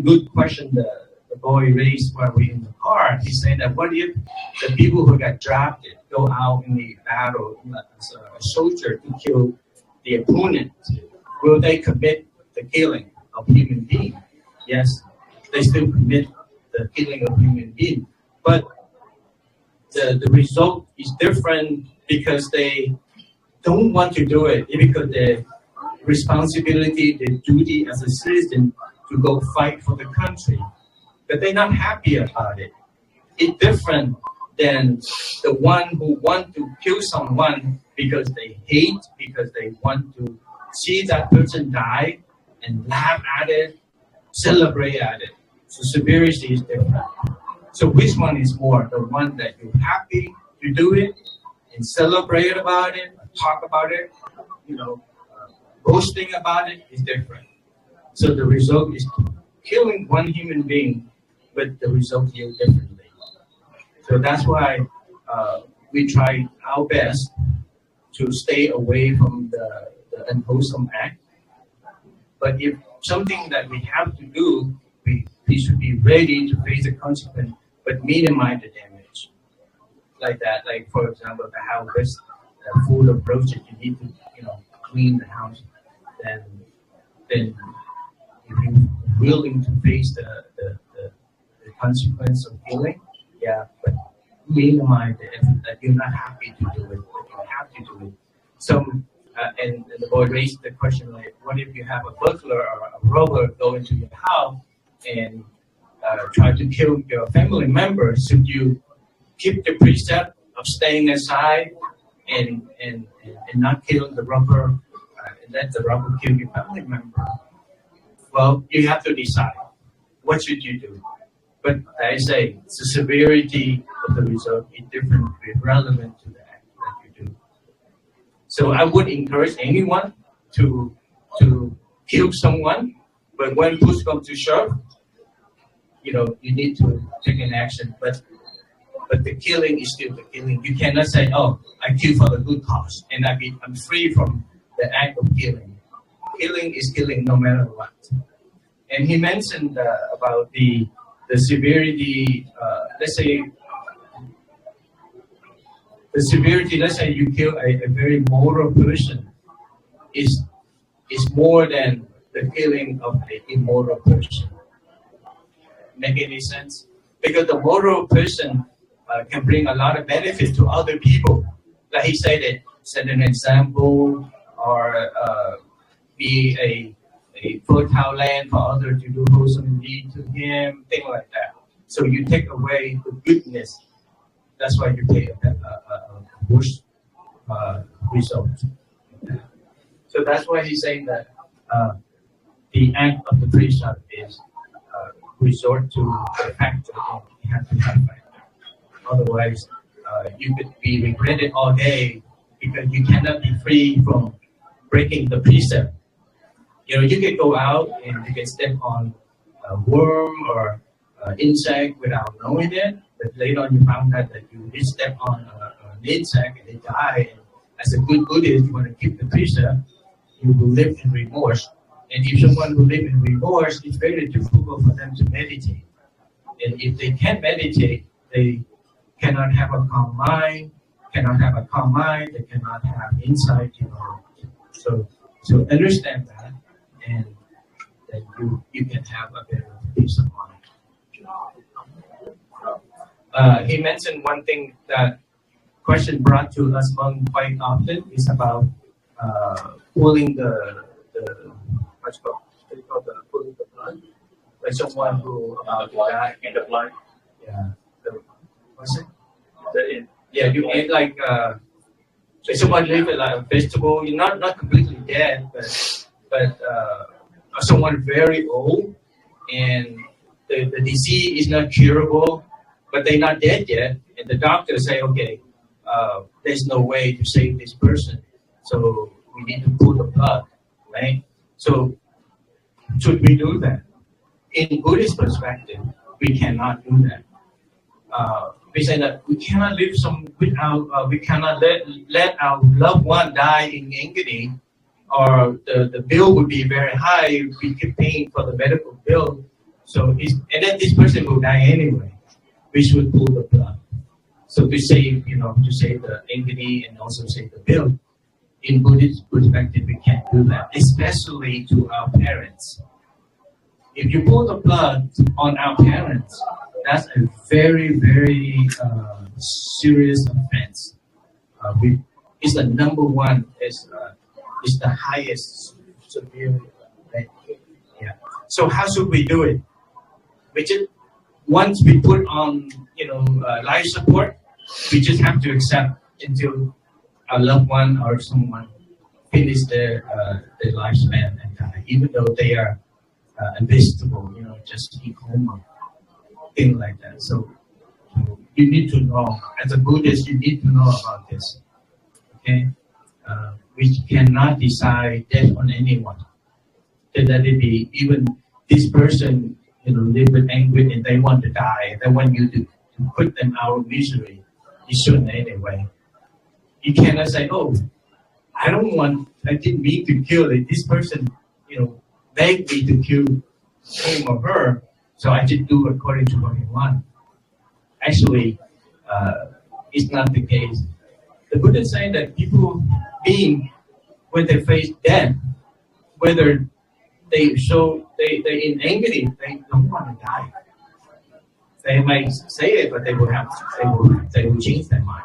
good question the boy raised while we were in the car, he said that what if the people who got drafted go out in the battle as a soldier to kill the opponent? Will they commit the killing of human being? Yes, they still commit the killing of human being. But the result is different because they don't want to do it, because the responsibility, the duty as a citizen to go fight for the country, but they're not happy about it. It's different than the one who want to kill someone because they hate, because they want to see that person die and laugh at it, celebrate at it. So severity is different. So which one is more? The one that you're happy to do it and celebrate about it, talk about it, boasting about it is different. So the result is killing one human being, but the result is differently. So that's why we try our best to stay away from the unwholesome act. But if something that we have to do, we should be ready to face the consequence, but minimize the damage. Like that, like for example, the house is full of roaches, you need to clean the house. Then if you're willing to face the consequence of killing, yeah, but minimize the effort that you're not happy to do it, but you have to do it. and the boy raised the question like, what if you have a burglar or a robber go into your house and try to kill your family member? Should you keep the precept of staying aside and not killing the robber, and let the robber kill your family member? Well, you have to decide. What should you do? But I say the severity of the result is different, relevant to the act that you do. So I would encourage anyone to kill someone, but when push comes to shove, you need to take an action. But the killing is still the killing. You cannot say, "Oh, I kill for the good cause, and I'm free from the act of killing." Killing is killing no matter what. And he mentioned about the severity. Let's say the severity. Let's say you kill a very moral person is more than the killing of an immoral person. Make any sense? Because the moral person can bring a lot of benefit to other people. Like he said, that set an example or be a fertile land for others to do wholesome deed to him, things like that. So you take away the goodness. That's why you take a worse result. So that's why he's saying that the act of the precept is resort to the factor, and you have to have factor. Otherwise, you could be regretted all day because you cannot be free from breaking the precept. You can go out and you can step on a worm or insect without knowing it, but later on you found out that you did step on an insect and it died. And as a good Buddhist, you want to keep the precept, you will live in remorse. And if someone who lives in remorse, it's very difficult for them to meditate. And if they can't meditate, they cannot have a calm mind, they cannot have insight, So understand that, and then you can have a better peace of mind. He mentioned one thing that question brought to us quite often is about pulling the pulling the blood, like someone who about to die in the blood. Yeah. What's it? You eat like someone live like a vegetable. You're not completely dead, but someone very old and the disease is not curable, but they're not dead yet, and the doctor say, okay, there's no way to save this person, so we need to pull the blood, right? So should we do that? In Buddhist perspective, we cannot do that. We say that we cannot live we cannot let our loved one die in agony, or the bill would be very high if we keep paying for the medical bill. So and then this person will die anyway. We should pull the blood. So to save the agony and also save the bill. In Buddhist perspective, we can't do that, especially to our parents. If you pull the blood on our parents, that's a very, very serious offense. It's the number one. It's the highest severe. Right? Yeah. So how should we do it? Once we put on life support, we just have to accept until a loved one or someone finish their lifespan and die, even though they are invisible, just in coma, things like that. So you need to know, as a Buddhist, you need to know about this. Okay, we cannot decide death on anyone. Then let it be. Even this person, live with anger and they want to die, they want you to put them out of misery. You shouldn't anyway. You cannot say, "Oh, I didn't mean to kill it. This person, begged me to kill him or her, so I just do according to what he wants." Actually, it's not the case. The Buddha is saying that when they face death, whether they in agony, they don't want to die. They might say it, but they will change their mind.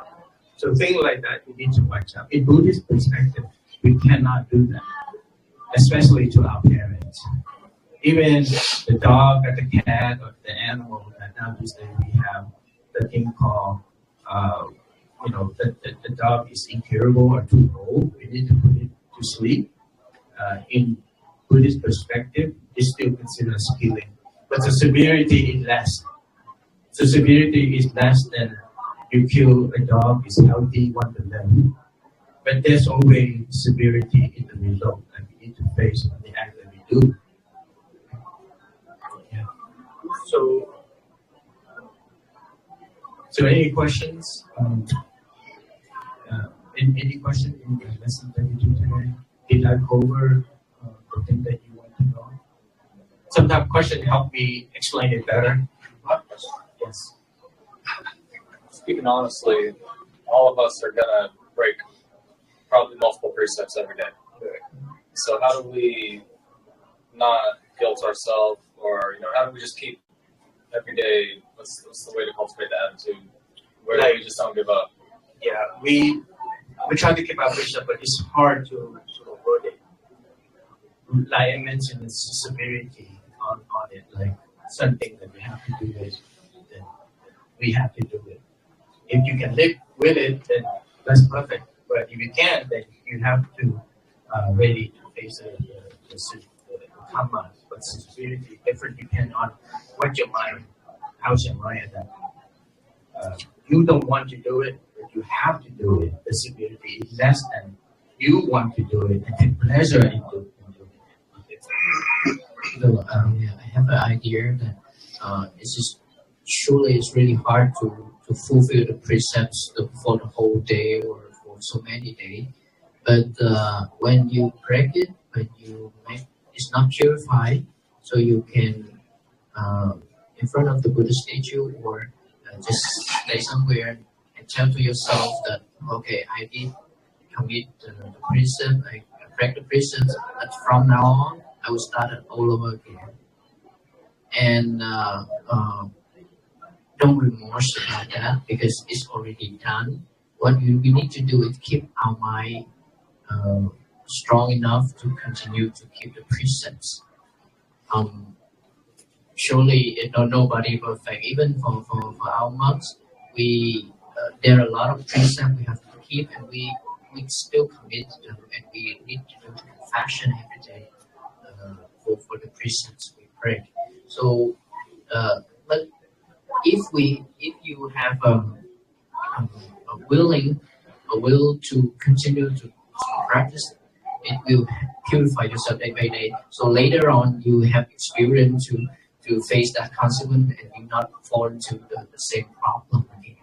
So things like that you need to watch out. In Buddhist perspective, We cannot do that, especially to our parents. Even the dog or the cat or the animal that now these days we have the thing called, the dog is incurable or too old. We need to put it to sleep. In Buddhist perspective, it's still considered as killing, but the severity is less. The severity is less than you kill a dog is healthy, one to live. But there's always severity in the result, and we need to face the act that we do. Yeah. So any questions? Any question in the lesson that we do today? Did I cover the thing that you want to know? Sometimes question help me explain it better. Yes. Speaking honestly, all of us are gonna break probably multiple precepts every day. So how do we not guilt ourselves, or how do we just keep every day? What's the way to cultivate the attitude where we just don't give up? Yeah, we try to keep our precept, but it's hard to avoid it. Like I mentioned, it's severity on it. Like something that we have to do it, then we have to do it. If you can live with it, then that's perfect. But if you can't, then you have to ready to face the karma. But severity different depends on what your mind, how's your mind at that point. You don't want to do it, but you have to do it. The severity is less than you want to do it and take pleasure in doing it. So I have an idea that it's just surely it's really hard to fulfill the precepts for the whole day or for so many days. But when you break it, when you make it's not purified, so you can in front of the Buddha statue or just stay somewhere and tell to yourself that okay, I did commit the precept, I break the precepts, but from now on I will start it all over again. And don't remorse about that because it's already done. What we need to do is keep our mind strong enough to continue to keep the precepts. Surely, nobody perfect. Even for our monks, there are a lot of precepts we have to keep, and we still commit to them, and we need to do compassion every day for the precepts we break. So, but if you have a will to continue to practice, it will purify yourself day by day. So later on, you have experience to face that consequence and you not fall into the same problem again.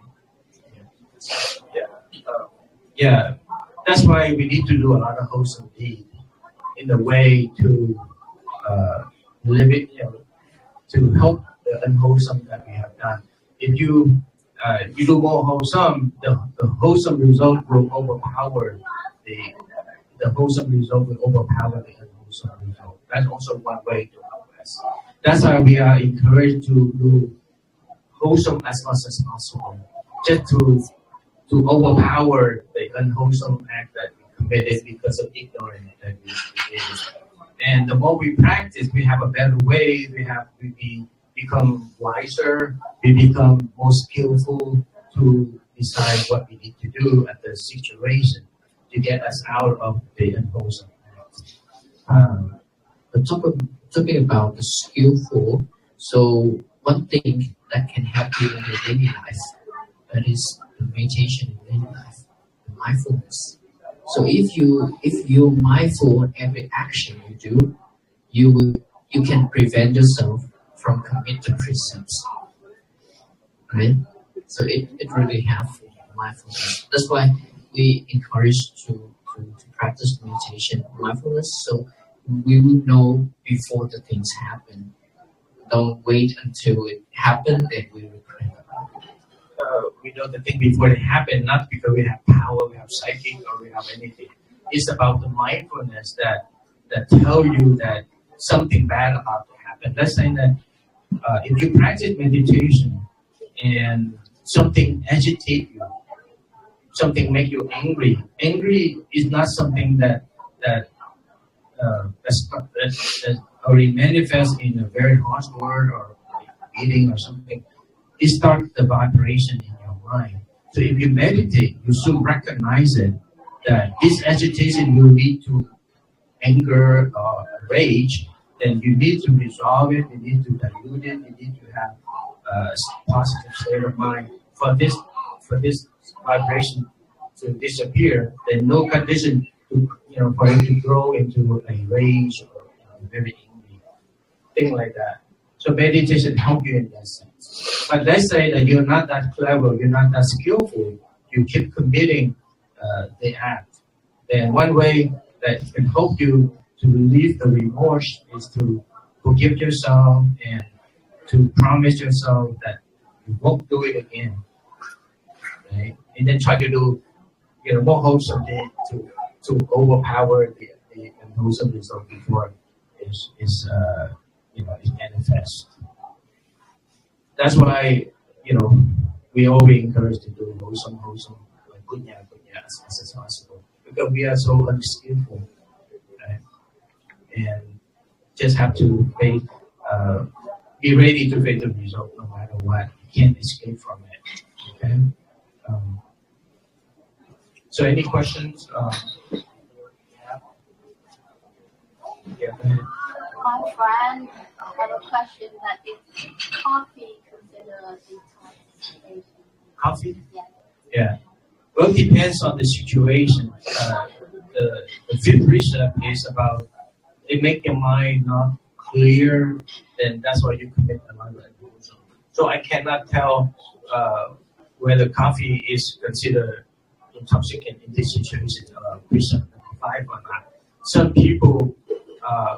Yeah, that's why we need to do a lot of wholesome deed in a way to live it, to help the unwholesome that we have done. If you do more wholesome, the wholesome result will overpower the wholesome result will overpower the unwholesome result. That's also one way to help us. That's why we are encouraged to do wholesome as much as possible, just to overpower the unwholesome act that we committed because of ignorance that we did. And the more we practice, we have a better way. We become wiser. We become more skillful to decide what we need to do at the situation to get us out of the unwholesome act. But talking about the skillful, so one thing that can help you in your daily life, that is the meditation in daily life, the mindfulness. So if you're mindful in every action you do, you can prevent yourself from committing precepts, right? So it really helps mindfulness. That's why we encourage to practice meditation mindfulness. So we will know before the things happen. Don't wait until it happens and we regret about it. We know the thing before it happen, not because we have power, we have psychic, or we have anything. It's about the mindfulness that tell you that something bad about to happen. Let's say that if you practice meditation and something agitates you, something make you angry. Angry is not something that that that already manifests in a very harsh word or eating or something, it starts the vibration in your mind. So if you meditate, you soon recognize it, that this agitation will lead to anger or rage, then you need to resolve it, you need to dilute it, you need to have a positive state of mind for this vibration to disappear. Then no condition to, for it to grow into a rage or very angry, thing like that. So meditation helps you in that sense. But let's say that you're not that clever, you're not that skillful, you keep committing the act. Then one way that can help you to relieve the remorse is to forgive yourself and to promise yourself that you won't do it again. Right? And then try to do more wholesome things to overpower the unwholesome result before is manifest. That's why we always encourage to do wholesome, like punya as much as possible, because we are so unskillful, right? And just have to face, be ready to face the result no matter what. You can't escape from it. Okay. So any questions? Yeah. My friend have a question that is coffee considered intoxication? Coffee? Yeah. Yeah. Well, it depends on the situation. The fifth precept is about it make your mind not clear, then that's why you commit a lot of abusion. So I cannot tell whether coffee is considered intoxicant in this situation, precept number 5 or not. Some people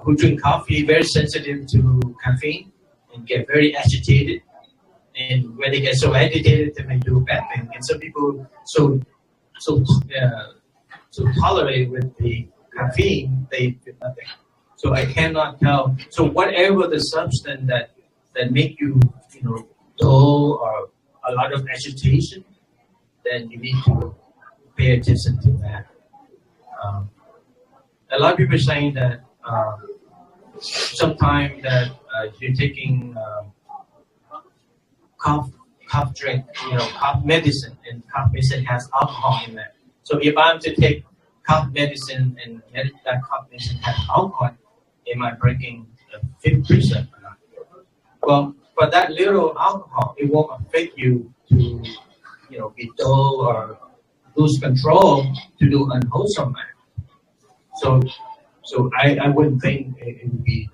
who drink coffee very sensitive to caffeine and get very agitated, and when they get so agitated, they may do a bad thing. And some people so tolerate with the caffeine, they do nothing. So I cannot tell. So whatever the substance that make you dull or a lot of agitation, then you need to pay attention to that. A lot of people are saying that sometimes that you're taking cough drink, cough medicine, and cough medicine has alcohol in it. So if I'm to take cough medicine and that cough medicine has alcohol, am I breaking the 50% or not? Well, for that little alcohol, it won't affect you to, be dull or lose control to do unwholesome act. So I wouldn't think it would be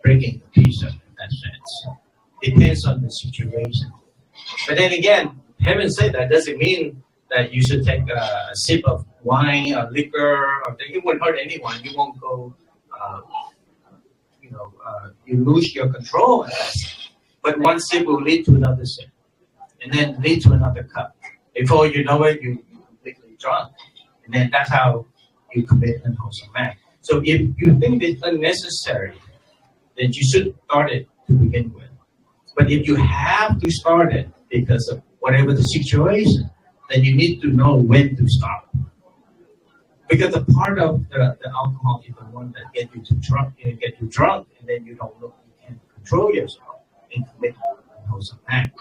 breaking the peace in that sense. Depends on the situation. But then again, having said that doesn't mean that you should take a sip of wine or liquor, or it won't hurt anyone. You won't go, you lose your control. But one sip will lead to another sip, and then lead to another cup. Before you know it, you're completely drunk. And then that's how you commit unwholesome act. So if you think it's unnecessary, then you should start it to begin with. But if you have to start it because of whatever the situation, then you need to know when to stop. Because the part of the alcohol is the one that get you drunk, and then you don't know, you can't control yourself and commit unwholesome act.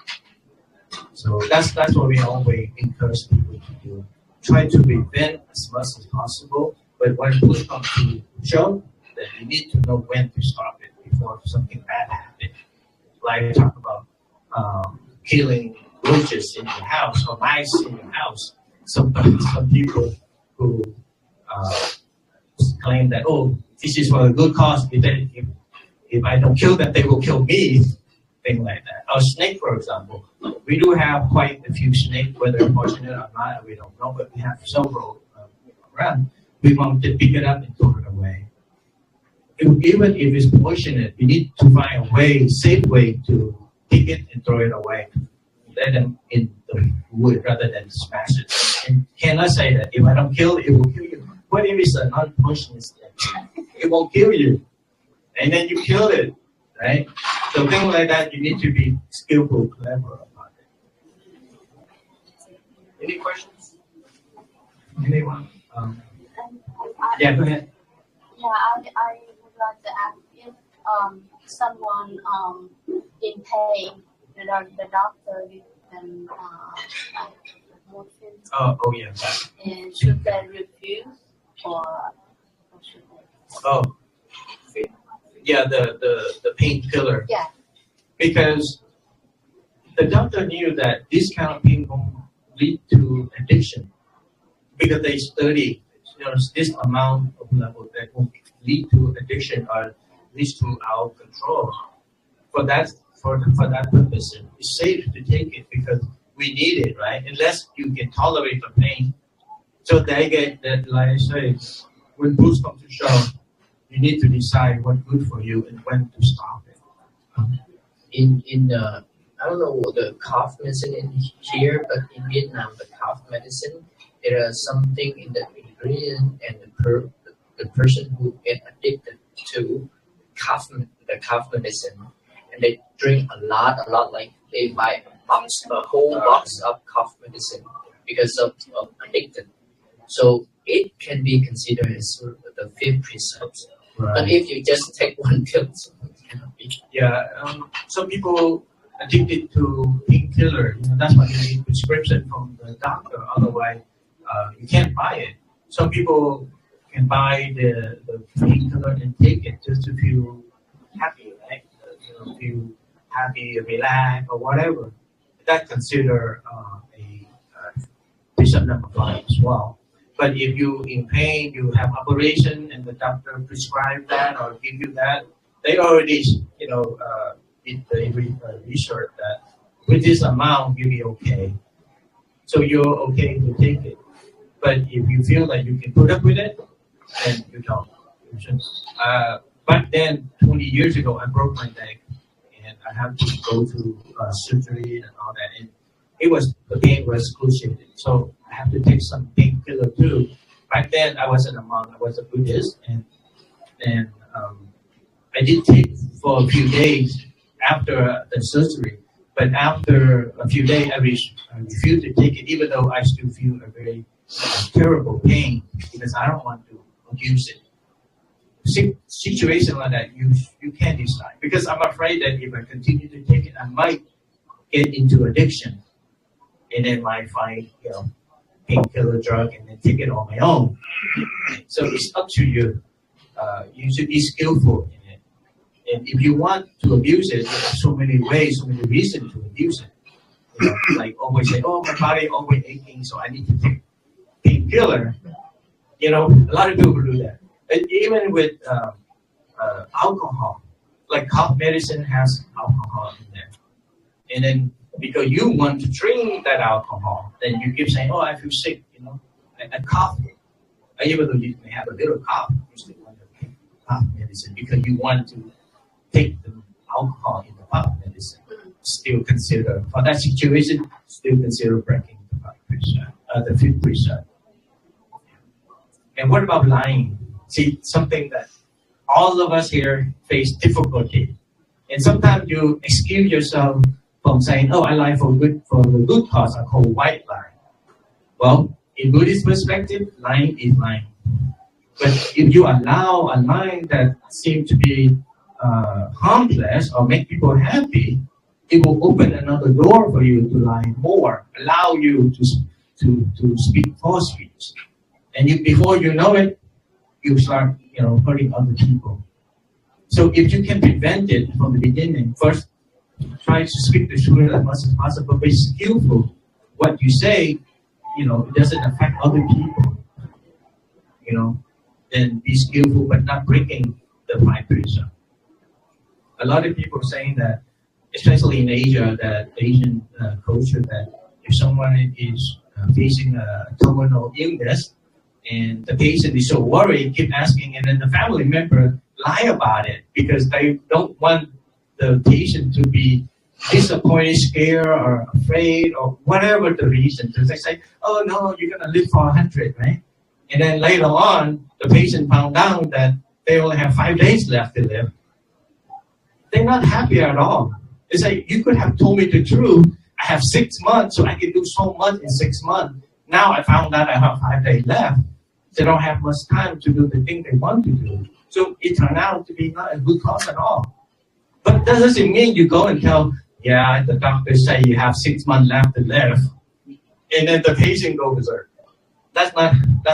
So that's what we always encourage people to do. Try to prevent as much as possible, but when push comes to shove, then you need to know when to stop it before something bad happens. Like we talk about killing roaches in your house or mice in your house. Some people who claim that, this is for a good cause. If I don't kill them, they will kill me. Thing like that. Or snake, for example. We do have quite a few snakes, whether fortunate or not, we don't know, but we have several around. We want to pick it up and throw it away. Even if it's poisonous, we need to find a safe way to pick it and throw it away. Let them in the wood rather than smash it. And cannot say that if I don't kill it, it will kill you. What if it's a non-poisonous thing? It won't kill you. And then you kill it, right? So things like that, you need to be skillful, clever about it. Any questions? Anyone? And Yeah, go ahead. Yeah, I would like to ask if someone in pain, the doctor give them morphine, Oh, yeah. and should they refuse or should they? Oh, yeah, the painkiller. Yeah. Because the doctor knew that this kind of pain won't lead to addiction. Because they study, this amount of level that will lead to addiction or leads to our control. For that purpose, it's safe to take it because we need it, right? Unless you can tolerate the pain. So they get that, like I say, when Bruce comes to show, you need to decide what's good for you and when to stop it. In I don't know the cough medicine in here, but in Vietnam, the cough medicine, there is something in the ingredient and the person who get addicted to the cough medicine, and they drink a lot, like they buy a whole box of cough medicine because of addicted. So it can be considered as the fifth precept. Right. But if you just take one pill, it cannot be. Yeah, some people addicted to painkiller. That's why you need prescription from the doctor. Otherwise, you can't buy it. Some people can buy the painkiller and take it just to feel happy, right? Feel happy, relax, or whatever. That's considered a precept number 5 as well. But if you in pain, you have operation, and the doctor prescribe that or give you that, they already, did the research that with this amount you'll be okay. So you're okay to take it. But if you feel that you can put up with it, then you don't. Back then, 20 years ago, I broke my neck, and I had to go to surgery and all that. And the pain was excruciating. So I have to take some painkiller too. Back then, I wasn't a monk. I was a Buddhist, and I did take for a few days after the surgery. But after a few days, I refused to take it, even though I still feel a very terrible pain because I don't want to abuse it. Situation like that, you can't decide because I'm afraid that if I continue to take it, I might get into addiction, and then might find painkiller drug and then take it on my own. So it's up to you. You should be skillful in it. And if you want to abuse it, there are so many ways, so many reasons to abuse it. Like always say, oh, my body always aching, so I need to take painkiller. A lot of people do that. And even with alcohol, like cough medicine has alcohol in there. And then because you want to drink that alcohol, then you keep saying, oh, I feel sick, and cough. Even though you may have a little cough, you still want to take cough medicine because you want to take the alcohol in the cough medicine. Still consider, for that situation, still consider breaking the fifth precept. And what about lying? See, something that all of us here face difficulty. And sometimes you excuse yourself from saying, oh, I lie for the good cause, I call white lie. Well, in Buddhist perspective, lying is lying. But if you allow a lie that seems to be harmless or make people happy, it will open another door for you to lie more, allow you to speak false speech. And before you know it, you start hurting other people. So if you can prevent it from the beginning, first try to speak the truth as much as possible, be skillful. What you say, it doesn't affect other people. Then be skillful, but not breaking the 5 precept. A lot of people saying that, especially in Asia, that Asian culture, that if someone is facing a terminal illness, and the patient is so worried, keep asking, and then the family member lie about it because they don't want the patient to be disappointed, scared, or afraid, or whatever the reason. So they say, oh no, you're going to live for 100, right? And then later on, the patient found out that they only have 5 days left to live. They're not happy at all. It's like, you could have told me the truth. I have 6 months, so I can do so much in 6 months. Now I found out I have 5 days left. They don't have much time to do the thing they want to do. So it turned out to be not a good cause at all. But that doesn't mean you go and tell, yeah, the doctor say you have 6 months left to live, and then the patient goes berserk. That's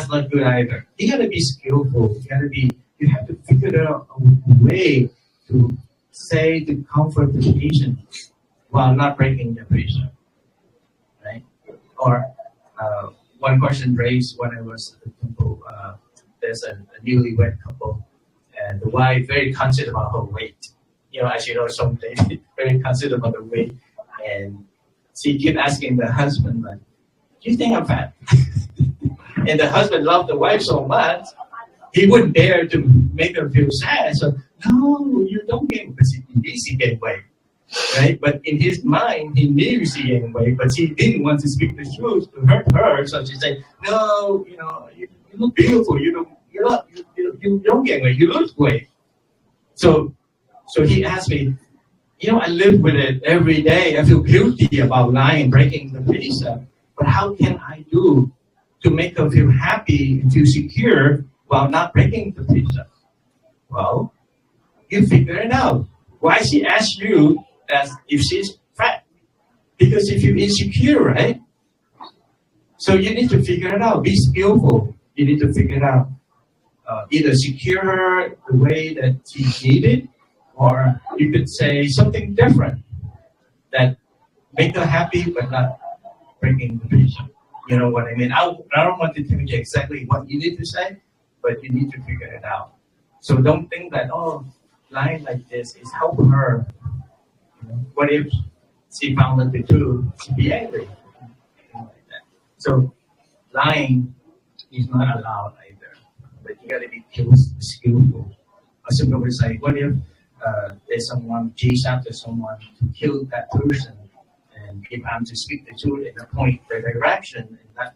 not good either. You gotta be skillful. You have to figure out a way to say to comfort the patient while not breaking the patient, right? Or one question raised when I was at the temple. There's a newlywed couple, and the wife very concerned about her weight. As you know, some lady very concerned about the weight, and she kept asking the husband, like, "Do you think I'm fat?" And the husband loved the wife so much, he wouldn't dare to make her feel sad. So, no, you don't gain weight. Because he needs to gain weight, right? But in his mind, he knew she gained weight, but he didn't want to speak the truth to hurt her. So she said, "No, you look beautiful. You don't gain weight. You lose weight." So he asked me, I live with it every day. I feel guilty about lying, breaking the precept. But how can I do to make her feel happy and feel secure while not breaking the precept? Well, you figure it out. Why she asked you as if she's fat? Because if you're insecure, right? So you need to figure it out. Be skillful. You need to figure it out. Either secure her the way that she needed, or you could say something different that make her happy but not breaking the precept. You know what I mean? I don't want to tell you exactly what you need to say, but you need to figure it out. So don't think that, lying like this is helping her. What if she found out the truth? She'd be angry. Like that. So lying is not allowed either. But you got to be skillful. Some people say, what if there's someone chase after someone to kill that person, and if I'm to speak the truth and point the direction, and not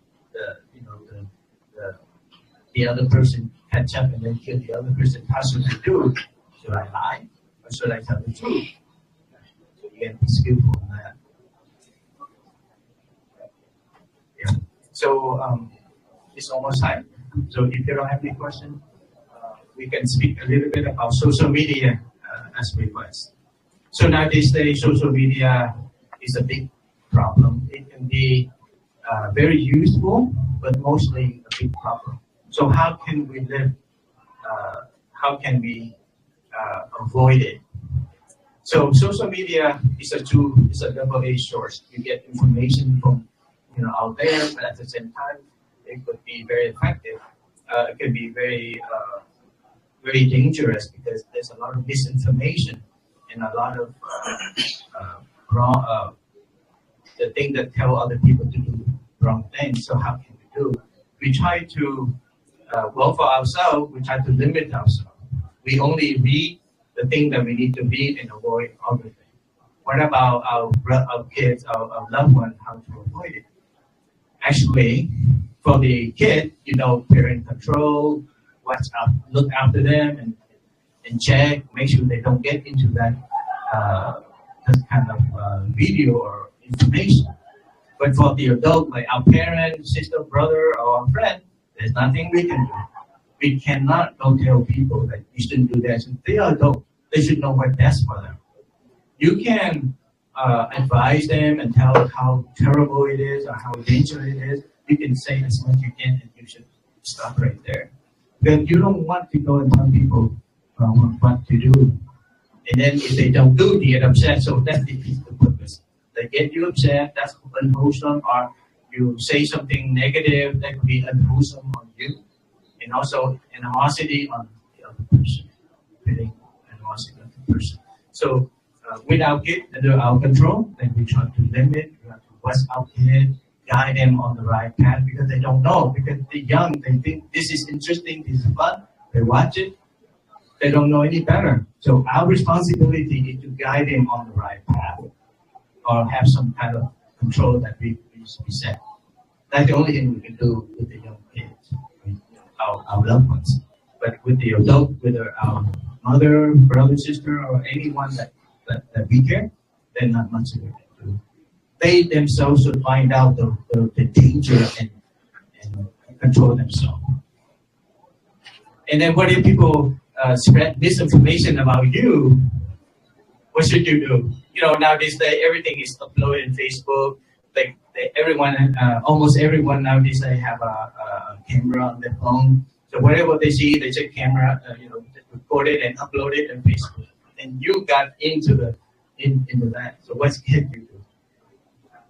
the other person catch up and then kill the other person, how should I do? Should I lie or should I tell the truth? So you can be skillful in that. Yeah. So it's almost time. So if you don't have any question, we can speak a little bit about social media as request. So nowadays, social media is a big problem. It can be very useful, but mostly a big problem. So how can we live? How can we avoid it? So social media is a tool. It's a double-edged sword. You get information from out there, but at the same time, it could be very effective. It can be very very dangerous because there's a lot of misinformation and a lot of wrong, the thing that tell other people to do wrong things. So how can we do? We try to, for ourselves, we try to limit ourselves. We only read the thing that we need to read and avoid other things. What about our kids, our loved ones, how to avoid it? Actually, for the kid, parent control, look after them and check, make sure they don't get into that kind of video or information. But for the adult, like our parent, sister, brother, or our friend, there's nothing we can do. We cannot go tell people that you shouldn't do that. They are adults. They should know what's best for them. You can advise them and tell how terrible it is or how dangerous it is. You can say as much as you can, and you should stop right there. Then you don't want to go and tell people what to do. And then if they don't do, they get upset. So that defeats the purpose. They get you upset, that's unwholesome. Or you say something negative, that could be unwholesome on you. And also animosity on the other person. Feeling animosity on the person. So with our kids under our control, then we try to limit, we have to watch our kids, guide them on the right path, because they don't know. Because they're young, they think this is interesting, this is fun, they watch it, they don't know any better. So our responsibility is to guide them on the right path, or have some kind of control that we set. That's the only thing we can do with the young kids, with our loved ones. But with the adult, whether our mother, brother, sister, or anyone that we care, there's not much we can do. They themselves should find out the danger and control themselves. And then what if people spread misinformation about you? What should you do? You know, nowadays everything is uploaded in Facebook. Like everyone, almost everyone nowadays they have a camera on their phone. So whatever they see, they take camera, just record it and upload it on Facebook. And you got into that. So what can you do?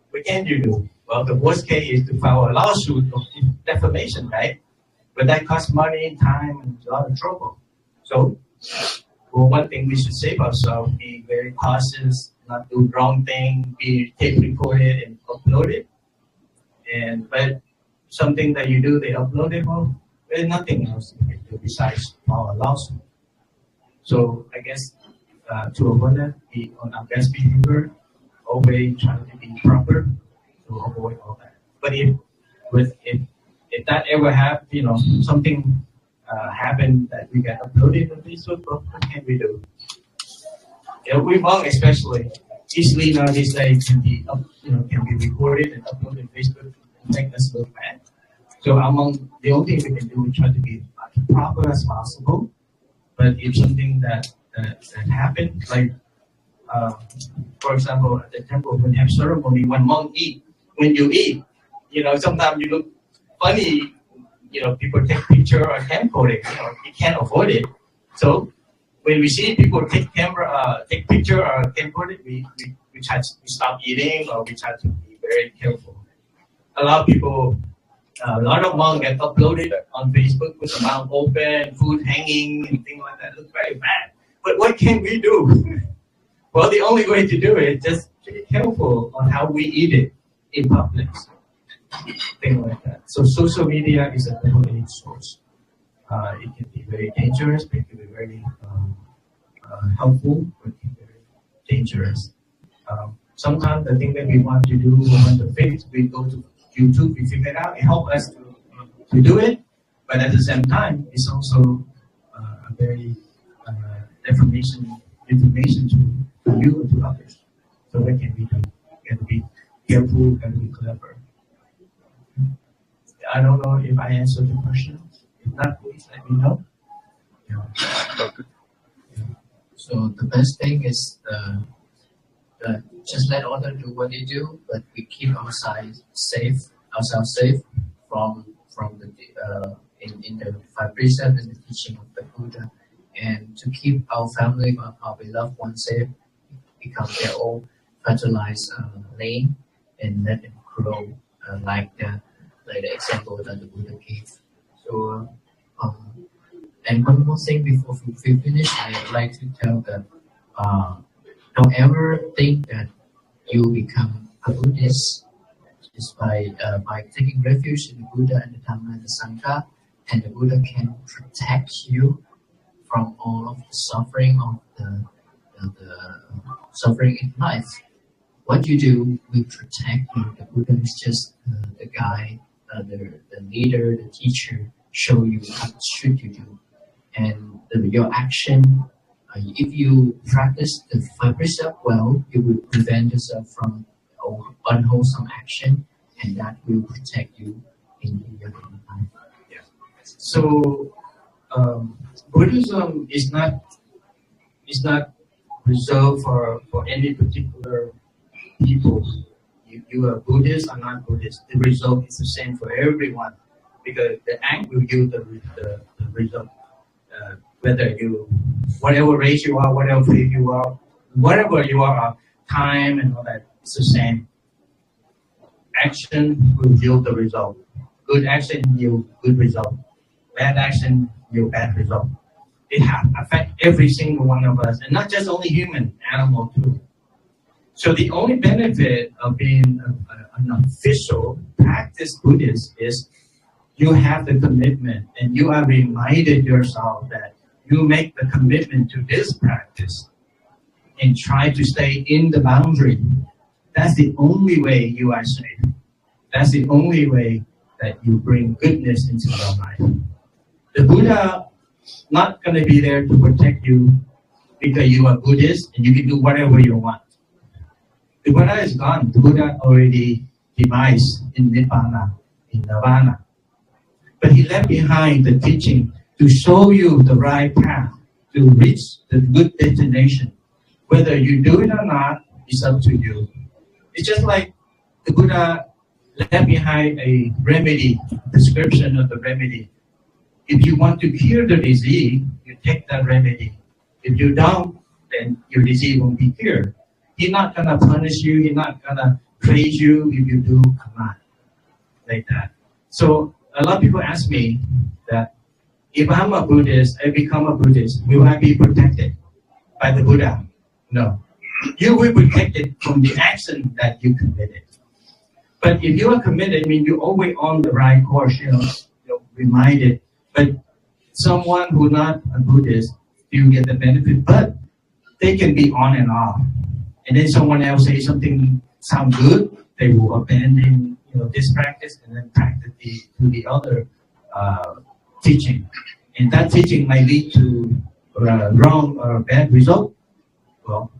What can you do? Well, the worst case is to file a lawsuit of defamation, right? But that costs money, time, and a lot of trouble. So, well, one thing we should save ourselves: be very cautious, not do wrong thing, be tape recorded and upload it. But something that you do, they upload it. Well, there's nothing else you can do besides file a lawsuit. So I guess to avoid that, be on our best behavior, always trying to be proper to avoid all that. But if that ever happens, something happened that we get uploaded on Facebook, what can we do? We monk especially easily nowadays can be recorded and uploaded on Facebook and make us look bad. So among the only thing we can do is try to be as proper as possible. But if something that happened, like for example, at the temple when you have ceremony, when you eat, sometimes you look funny. People take picture or camcorder it. You can't avoid it. So when we see people take picture or camcorder it, we try to stop eating or we try to be very careful. A lot of monks get uploaded on Facebook with the mouth open, food hanging, and things like that. It looks very bad. But what can we do? Well, the only way to do it is just be careful on how we eat it in public. Things like that. So social media is a double-edged sword. It can be very dangerous, but it can be very helpful, but it can be very dangerous. Sometimes the thing that we want to do, we want to fix, we go to YouTube, we figure it out, it helps us to do it, but at the same time, it's also a very information to you and to others. So what can we do? We have to be careful, we have to be clever. I don't know if I answered the question. If not, please let me know. So the best thing is just let others do what they do, but we keep ourselves safe from the in the five precepts and the teaching of the Buddha, and to keep our family, our beloved ones safe, become their own fertilized land and let them grow like the example that the Buddha gave. So, and one more thing before we finish, I'd like to tell that don't ever think that you become a Buddhist just by taking refuge in the Buddha and the Dhamma and the Sangha, and the Buddha can protect you from all of the suffering of the suffering in life. What you do will protect you. The Buddha is just the guide, the leader, the teacher, show you what should you do. And your action, if you practice the five precepts well, you will prevent yourself from unwholesome action, and that will protect you in your life. Yeah. So Buddhism is not reserved for any particular people. You are Buddhist or not Buddhist. The result is the same for everyone, because the act will give the result. Whether you, whatever race you are, whatever faith you are, whatever you are, time and all that, it's the same. Action will yield the result. Good action yield good result. Bad action yield bad result. It affects every single one of us, and not just only human, animal too. So the only benefit of being an official practice Buddhist is you have the commitment, and you are reminded yourself that you make the commitment to this practice and try to stay in the boundary. That's the only way you are safe. That's the only way that you bring goodness into your life. The Buddha not going to be there to protect you because you are Buddhist and you can do whatever you want. The Buddha is gone. The Buddha already demised in Nibbana, in Nirvana. But he left behind the teaching to show you the right path to reach the good destination. Whether you do it or not, it's up to you. It's just like the Buddha left behind a remedy, description of the remedy. If you want to cure the disease, you take that remedy. If you don't, then your disease won't be cured. He's not gonna punish you. He's not gonna praise you if you do or not, like that. So a lot of people ask me that if I'm a Buddhist, I become a Buddhist, will I be protected by the Buddha? No. You will be protected from the action that you committed. But if you are committed, I mean you're always on the right course, reminded. But someone who's not a Buddhist, you get the benefit, but they can be on and off. And then someone else say something sound good, they will abandon this practice and then practice the other teaching. And that teaching might lead to wrong or bad result. Well,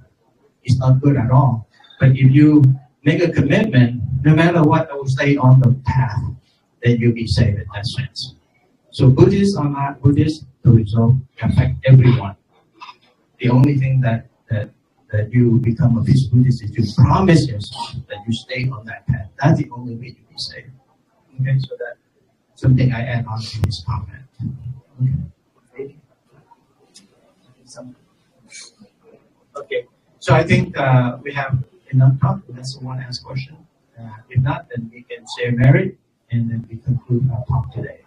it's not good at all. But if you make a commitment, no matter what, I will stay on the path, then you'll be saved in that sense. So Buddhist or not Buddhist, the result affect everyone. The only thing that you become a peaceful Buddhist is to promise yourself that you stay on that path. That's the only way you be saved. Okay, so that's something I add on to this comment. Okay. Okay. So I think we have enough talk. Unless someone asks question. If not, then we can share merit and then we conclude our talk today.